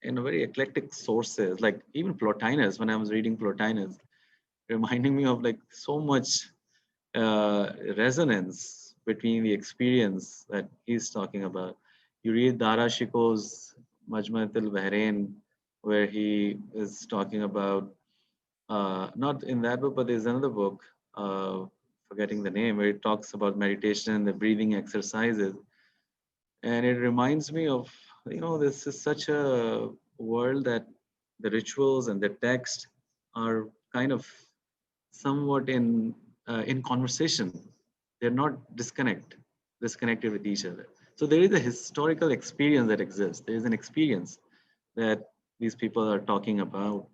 in a very eclectic sources, like even Plotinus, when I was reading Plotinus, reminding me of like so much resonance between the experience that he's talking about. You read Dara Shiko's Majmuat al-Bahrain, where he is talking about, not in that book, but there's another book, forgetting the name, where it talks about meditation and the breathing exercises. And it reminds me of, this is such a world that the rituals and the text are kind of somewhat in conversation. They're not disconnected with each other. So there is a historical experience that exists. There is an experience that these people are talking about.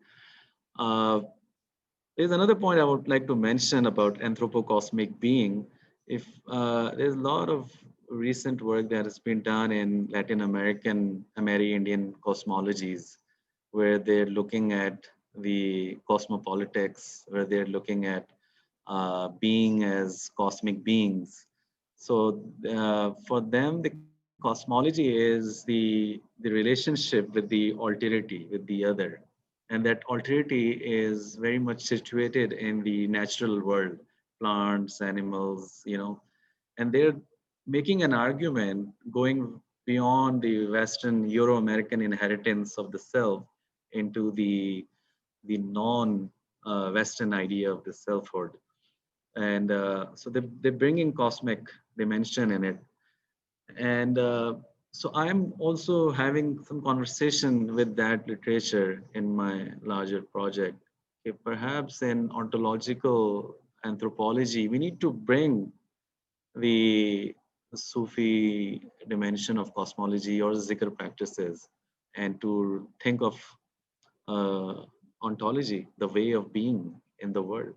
There's another point I would like to mention about anthropocosmic being. If there's a lot of recent work that has been done in Latin American, Amerindian cosmologies, where they're looking at the cosmopolitics, where they're looking at being as cosmic beings. So for them, the cosmology is the relationship with the alterity, with the other. And that alterity is very much situated in the natural world, plants, animals, and they're making an argument going beyond the Western Euro-American inheritance of the self into the non-Western idea of the selfhood. And so they're bringing cosmic dimension in it. And so I'm also having some conversation with that literature in my larger project. Okay, perhaps in ontological anthropology, we need to bring the Sufi dimension of cosmology or zikr practices, and to think of ontology, the way of being in the world.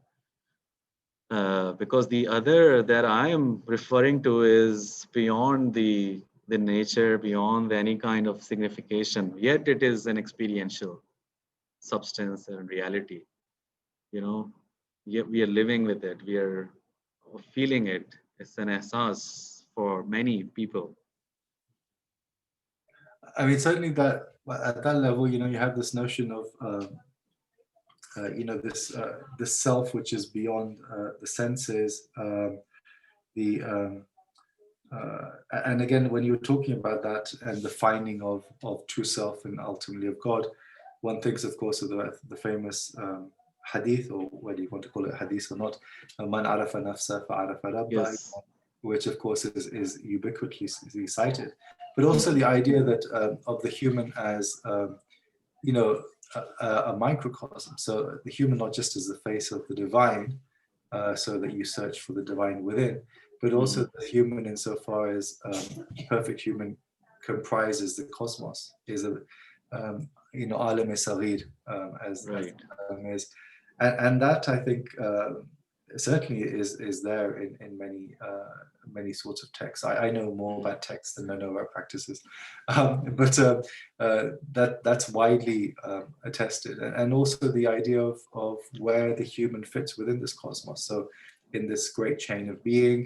Because the other that I am referring to is beyond the nature, beyond any kind of signification, yet it is an experiential substance and reality. Yet we are living with it, we are feeling it. It's an ehsas for many people. I mean, certainly that at that level, you have this notion of this self which is beyond the senses, the and again, when you're talking about that and the finding of true self and ultimately of God, one thinks, of course, of the famous hadith, or whether you want to call it hadith or not, man arafa nafsa fa'arafa rabba, Yes. which of course is ubiquitously cited, but also the idea that of the human as a microcosm. So the human not just as the face of the divine, so that you search for the divine within, but also the human insofar as perfect human comprises the cosmos, is a alam saghir, as Right. the term is, and that I think certainly is there in many sorts of texts. I know more about texts than I know about practices, but that's widely attested, and also the idea of where the human fits within this cosmos. So in this great chain of being,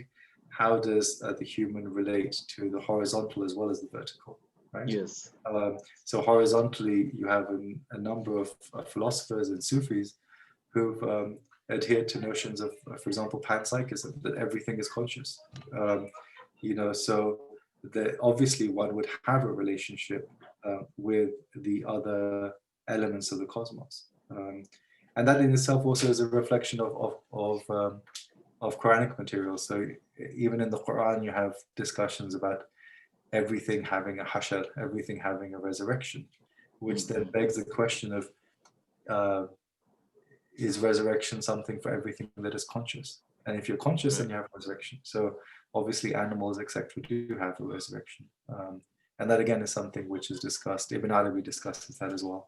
how does the human relate to the horizontal as well as the vertical, right? Yes. So horizontally, you have a number of philosophers and Sufis who've adhered to notions of, for example, panpsychism, that everything is conscious. So that obviously one would have a relationship with the other elements of the cosmos, and that in itself also is a reflection of Quranic material. So even in the Quran, you have discussions about everything having a hashar, everything having a resurrection, which then begs the question of is resurrection something for everything that is conscious? And if you're conscious, then you have resurrection. So obviously animals, etc., do have a resurrection. And that again is something which is discussed. Ibn Arabi discusses that as well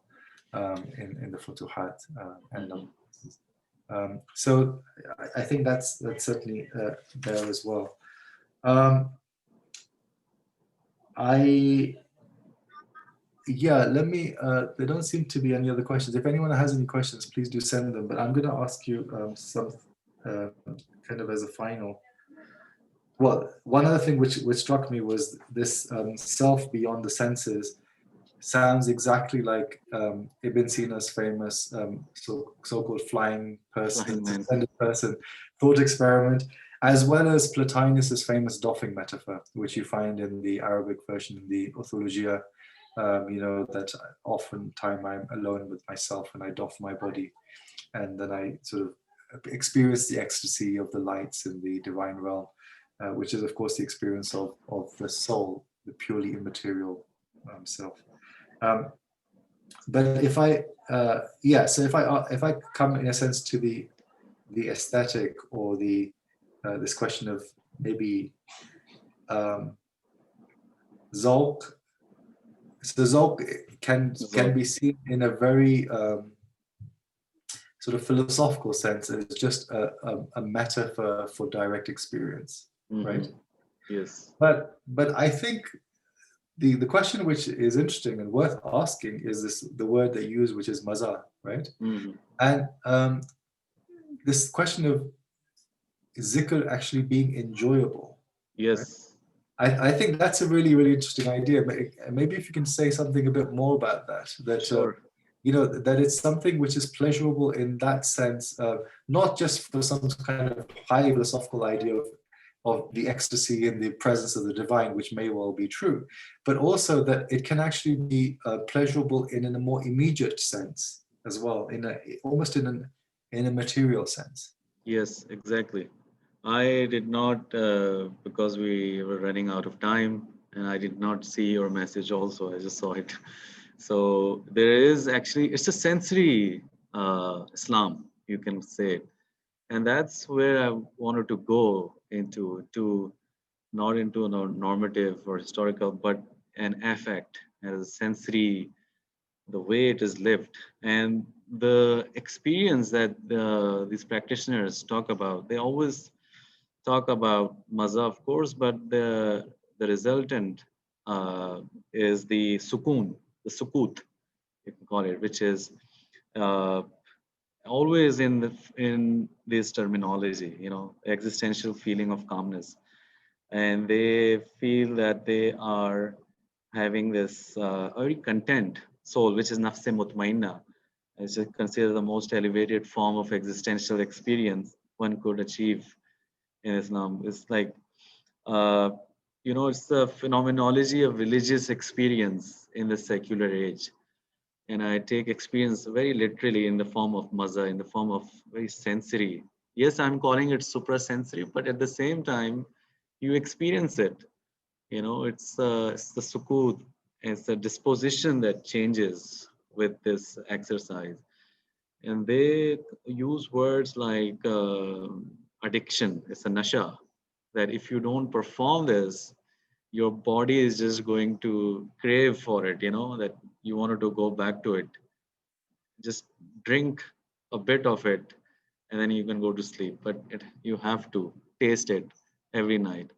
in the Futuhat and other places. So I think that's certainly there as well. Let me, there don't seem to be any other questions. If anyone has any questions, please do send them. But I'm going to ask you some kind of as a final. Well, one other thing which struck me was this self beyond the senses sounds exactly like Ibn Sina's famous so-called flying person, suspended person thought experiment, as well as Plotinus's famous doffing metaphor, which you find in the Arabic version, in the Orthologia, that oftentimes I'm alone with myself and I doff my body, and then I sort of experience the ecstasy of the lights in the divine realm, which is of course the experience of the soul, the purely immaterial self. But if I, so if I come in a sense to the aesthetic or the this question of maybe Zolk. So Zolk can be seen in a very sort of philosophical sense. It's just a metaphor for direct experience, right? Yes. But I think the question which is interesting and worth asking is the word they use, which is maza, right? And this question of zikr actually being enjoyable. Yes. Right? I think that's a really, really interesting idea. But maybe if you can say something a bit more about that, Sure. That it's something which is pleasurable in that sense, not just for some kind of high philosophical idea of the ecstasy in the presence of the divine, which may well be true, but also that it can actually be pleasurable in a more immediate sense as well, almost in a material sense. Yes, exactly. I did not, because we were running out of time, and I did not see your message also. I just saw it. So there is actually, it's a sensory Islam, you can say. And that's where I wanted to go into not into a normative or historical, but an affect as a sensory, the way it is lived. And the experience that these practitioners talk about, they always talk about maza, of course, but the resultant is the sukun, the sukut, you can call it, which is uh, always in this terminology, existential feeling of calmness, and they feel that they are having this very content soul, which is nafse mutmainna. It's considered the most elevated form of existential experience one could achieve in Islam. It's like, it's the phenomenology of religious experience in the secular age. And I take experience very literally in the form of maza, in the form of very sensory. Yes, I'm calling it suprasensory, but at the same time, you experience it. It's the sukut, it's the disposition that changes with this exercise. And they use words like addiction, it's a nasha, that if you don't perform this, your body is just going to crave for it, that you wanted to go back to it. Just drink a bit of it and then you can go to sleep. But you have to taste it every night.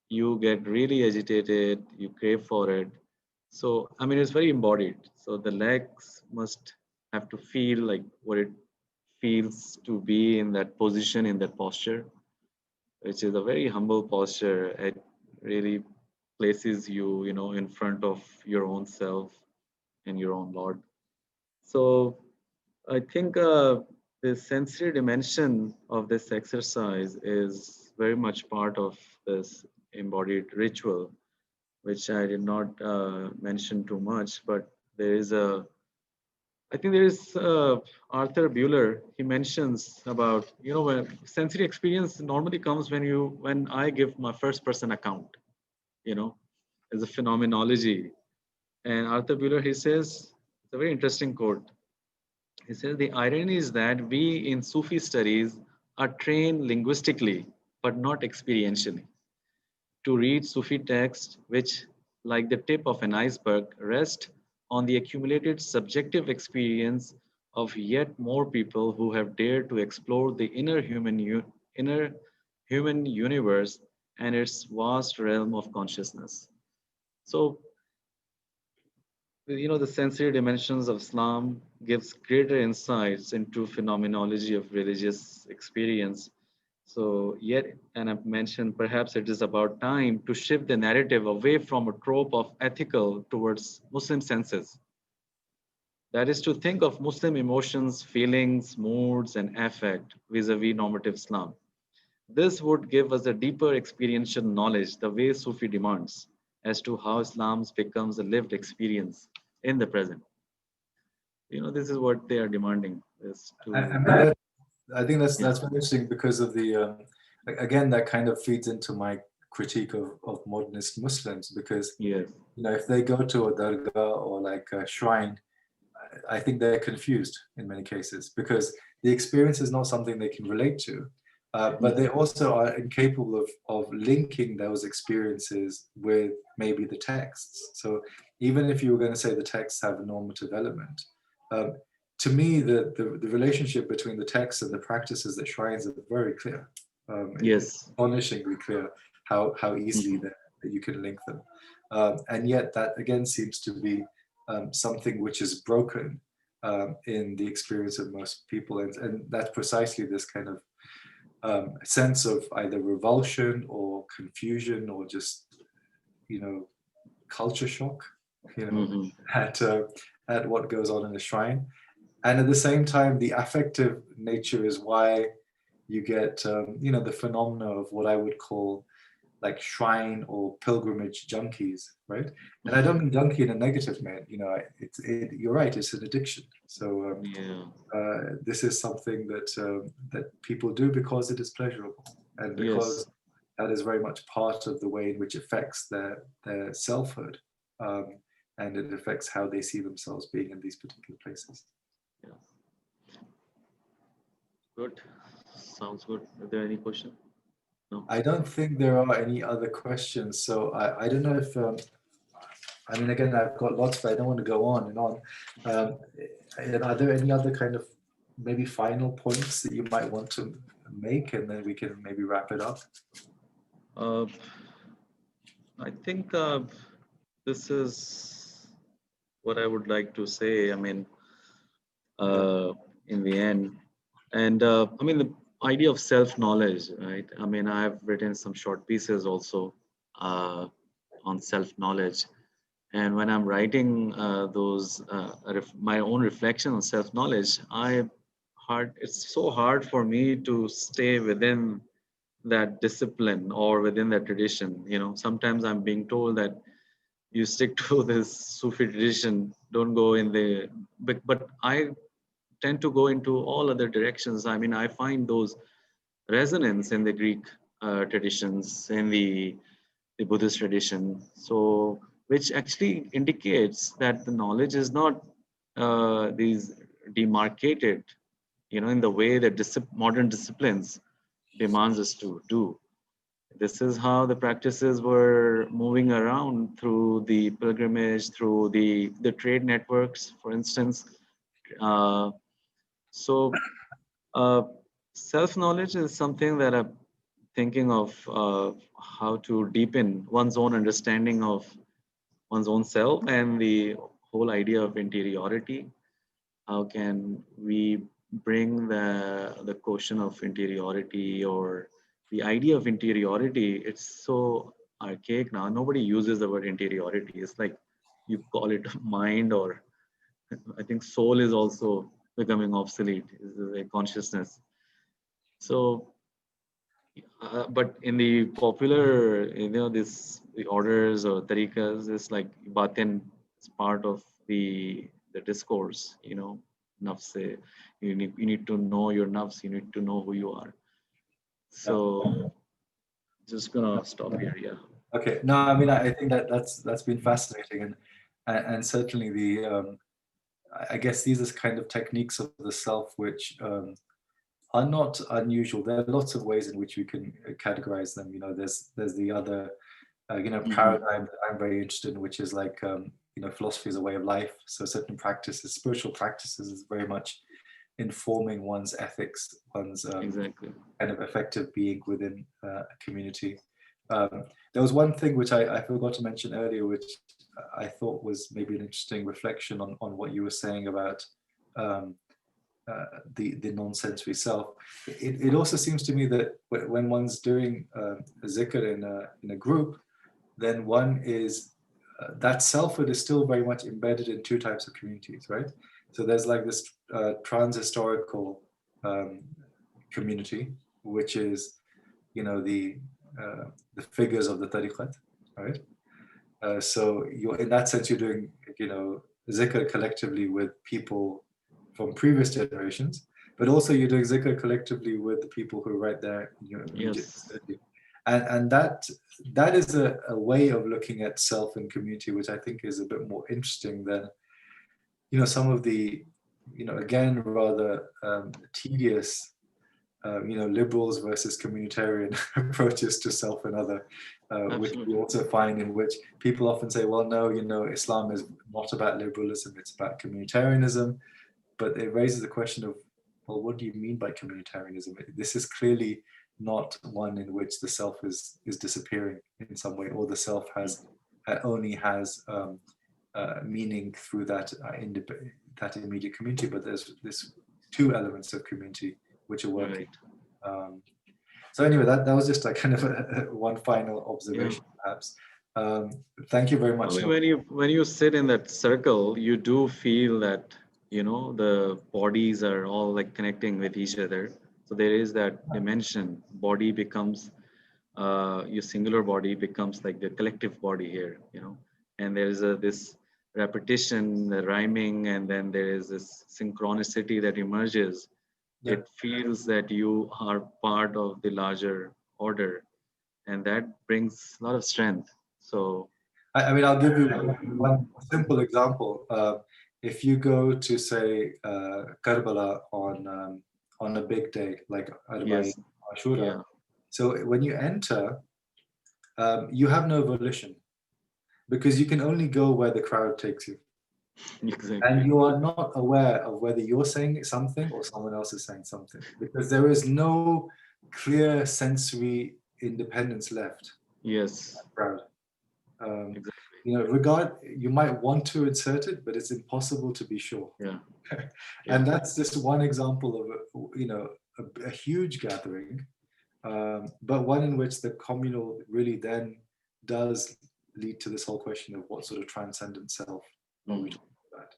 You get really agitated, you crave for it. So, I mean, it's very embodied. So the legs must have to feel like what it feels to be in that position, in that posture, which is a very humble posture. It really places you, in front of your own self and your own Lord. So I think the sensory dimension of this exercise is very much part of this embodied ritual, which I did not mention too much, but there is I think there is Arthur Bueller. He mentions about, when sensory experience normally comes when I give my first person account, you know, as a phenomenology. And Arthur Bueller, he says, it's a very interesting quote. He says, the irony is that we in Sufi studies are trained linguistically, but not experientially, to read Sufi texts which, like the tip of an iceberg, rest on the accumulated subjective experience of yet more people who have dared to explore the inner human universe and its vast realm of consciousness. So, the sensory dimensions of Islam gives greater insights into phenomenology of religious experience. So yet, and I've mentioned, perhaps it is about time to shift the narrative away from a trope of ethical towards Muslim senses. That is to think of Muslim emotions, feelings, moods, and affect vis-a-vis normative Islam. This would give us a deeper experiential knowledge, the way Sufi demands, as to how Islam becomes a lived experience in the present. This is what they are demanding. Is to I mean, I think that's very interesting because of the again, that kind of feeds into my critique of modernist Muslims, because yes, if they go to a dargah or like a shrine, I think they're confused in many cases because the experience is not something they can relate to. But they also are incapable of linking those experiences with maybe the texts. So even if you were going to say the texts have a normative element, to me, the relationship between the texts and the practices that shrines are very clear. It's yes, astonishingly clear how easily that you can link them. And yet that again seems to be something which is broken in the experience of most people. And that's precisely this kind of sense of either revulsion or confusion or just, culture shock, hmm at what goes on in a shrine. And at the same time, the affective nature is why you get, the phenomena of what I would call like shrine or pilgrimage junkies, right? And I don't mean junkie in a negative man. You're right. It's an addiction. So yeah, this is something that people do because it is pleasurable, and yes, because that is very much part of the way in which it affects their selfhood, um, and it affects how they see themselves being in these particular places. yeah. Good. Sounds good. Are there any question? No. I don't think there are any other questions, so I don't know if I mean, again, I've got lots, but I don't want to go on and on. And are there any other kind of maybe final points that you might want to make, and then we can maybe wrap it up? Uh, I think this is what I would like to say. I mean, Yeah. in the end, and I mean the idea of self-knowledge, right? I mean, I have written some short pieces also uh, on self-knowledge, and when I'm writing those my own reflection on self-knowledge, it's so hard for me to stay within that discipline or within that tradition. Sometimes I'm being told that you stick to this Sufi tradition, don't go in the, but I tend to go into all other directions. I mean, I find those resonance in the Greek traditions, in the Buddhist tradition. So, which actually indicates that the knowledge is not these demarcated, in the way that modern disciplines demands us to do. This is how the practices were moving around through the pilgrimage, through the trade networks, for instance. Uh, so uh, self-knowledge is something that I'm thinking of how to deepen one's own understanding of one's own self and the whole idea of interiority. How can we bring the question of interiority or the idea of interiority? It's so archaic now. Nobody uses the word interiority. It's like you call it mind, or I think soul is also becoming obsolete. Is a consciousness. So, but in the popular, this the orders or tariqas, it's like batin is part of the discourse. Nafs. You need to know your nafs. You need to know who you are. Yeah. So, just gonna stop here. Yeah. Okay. No, I mean, I think that's been fascinating, and certainly I guess these are kind of techniques of the self which are not unusual. There are lots of ways in which we can categorize them. There's the other paradigm that I'm very interested in, which is like philosophy is a way of life. So certain practices, spiritual practices, is very much informing one's ethics, one's Exactly. kind of effective being within a community. There was one thing which I forgot to mention earlier, which I thought was maybe an interesting reflection on what you were saying about um, the non-sensory self. It also seems to me that when one's doing a zikr in a group, then one is that selfhood is still very much embedded in two types of communities, right? So there's like this trans-historical community, which is the figures of the tariqat, right? So you're in that sense you're doing zikr collectively with people from previous generations, but also you're doing zikr collectively with the people who are right there in your immediate Yes. vicinity. And that is a way of looking at self and community, which I think is a bit more interesting than some of the again rather tedious liberals versus communitarian approaches to self and other, which we Absolutely. also find in which people often say, well, no, Islam is not about liberalism, it's about communitarianism. But it raises the question of, well, what do you mean by communitarianism? This is clearly not one in which the self is disappearing in some way, or the self only has meaning through that immediate community. But there's two elements of community which are working. Right. So anyway, that was just a kind of one final Yeah. observation, perhaps. Thank you very I much. mean, when you sit in that circle, you do feel that the bodies are all like connecting with each other. So there is that dimension. Body becomes your singular body becomes like the collective body here. And there is this repetition, the rhyming, and then there is this synchronicity that emerges. Yeah. It feels that you are part of the larger order, and that brings a lot of strength. So. I mean, I'll give you one simple example. If you go to, say, Karbala on a big day like Arba'in Yes. Ashura, Yeah. so when you enter, you have no volition because you can only go where the crowd takes you. Exactly. And you are not aware of whether you're saying something or someone else is saying something, because there is no clear sensory independence left in Yes. that crowd. Um, Exactly. you might want to insert it, but it's impossible to be sure. Yeah. And Yeah. that's just one example of a huge gathering, but one in which the communal really then does lead to this whole question of what sort of transcendent self are we Mm. talking about.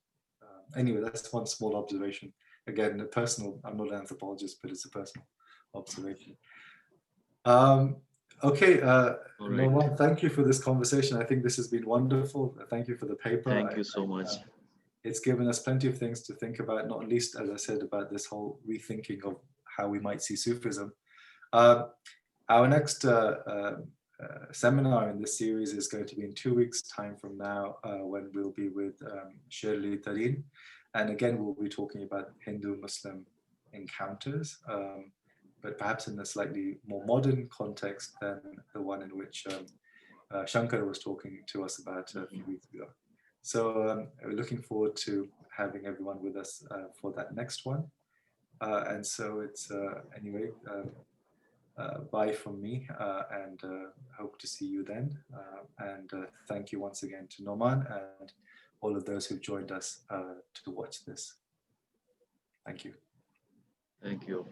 Anyway, that's one small observation. Again, a personal. I'm not an anthropologist, but it's a personal observation. Okay, All right. Noman, thank you for this conversation. I think this has been wonderful. Thank you for the paper. Thank you so much. It's given us plenty of things to think about, not least, as I said, about this whole rethinking of how we might see Sufism. Our next seminar in this series is going to be in 2 weeks' time from now, when we'll be with Shirley Tareen. And again, we'll be talking about Hindu-Muslim encounters. but perhaps in a slightly more modern context than the one in which Shankar was talking to us about a few weeks ago. So we're looking forward to having everyone with us for that next one. And so it's anyway, bye from me, and hope to see you then. And thank you once again to Noman and all of those who've joined us to watch this. Thank you. Thank you.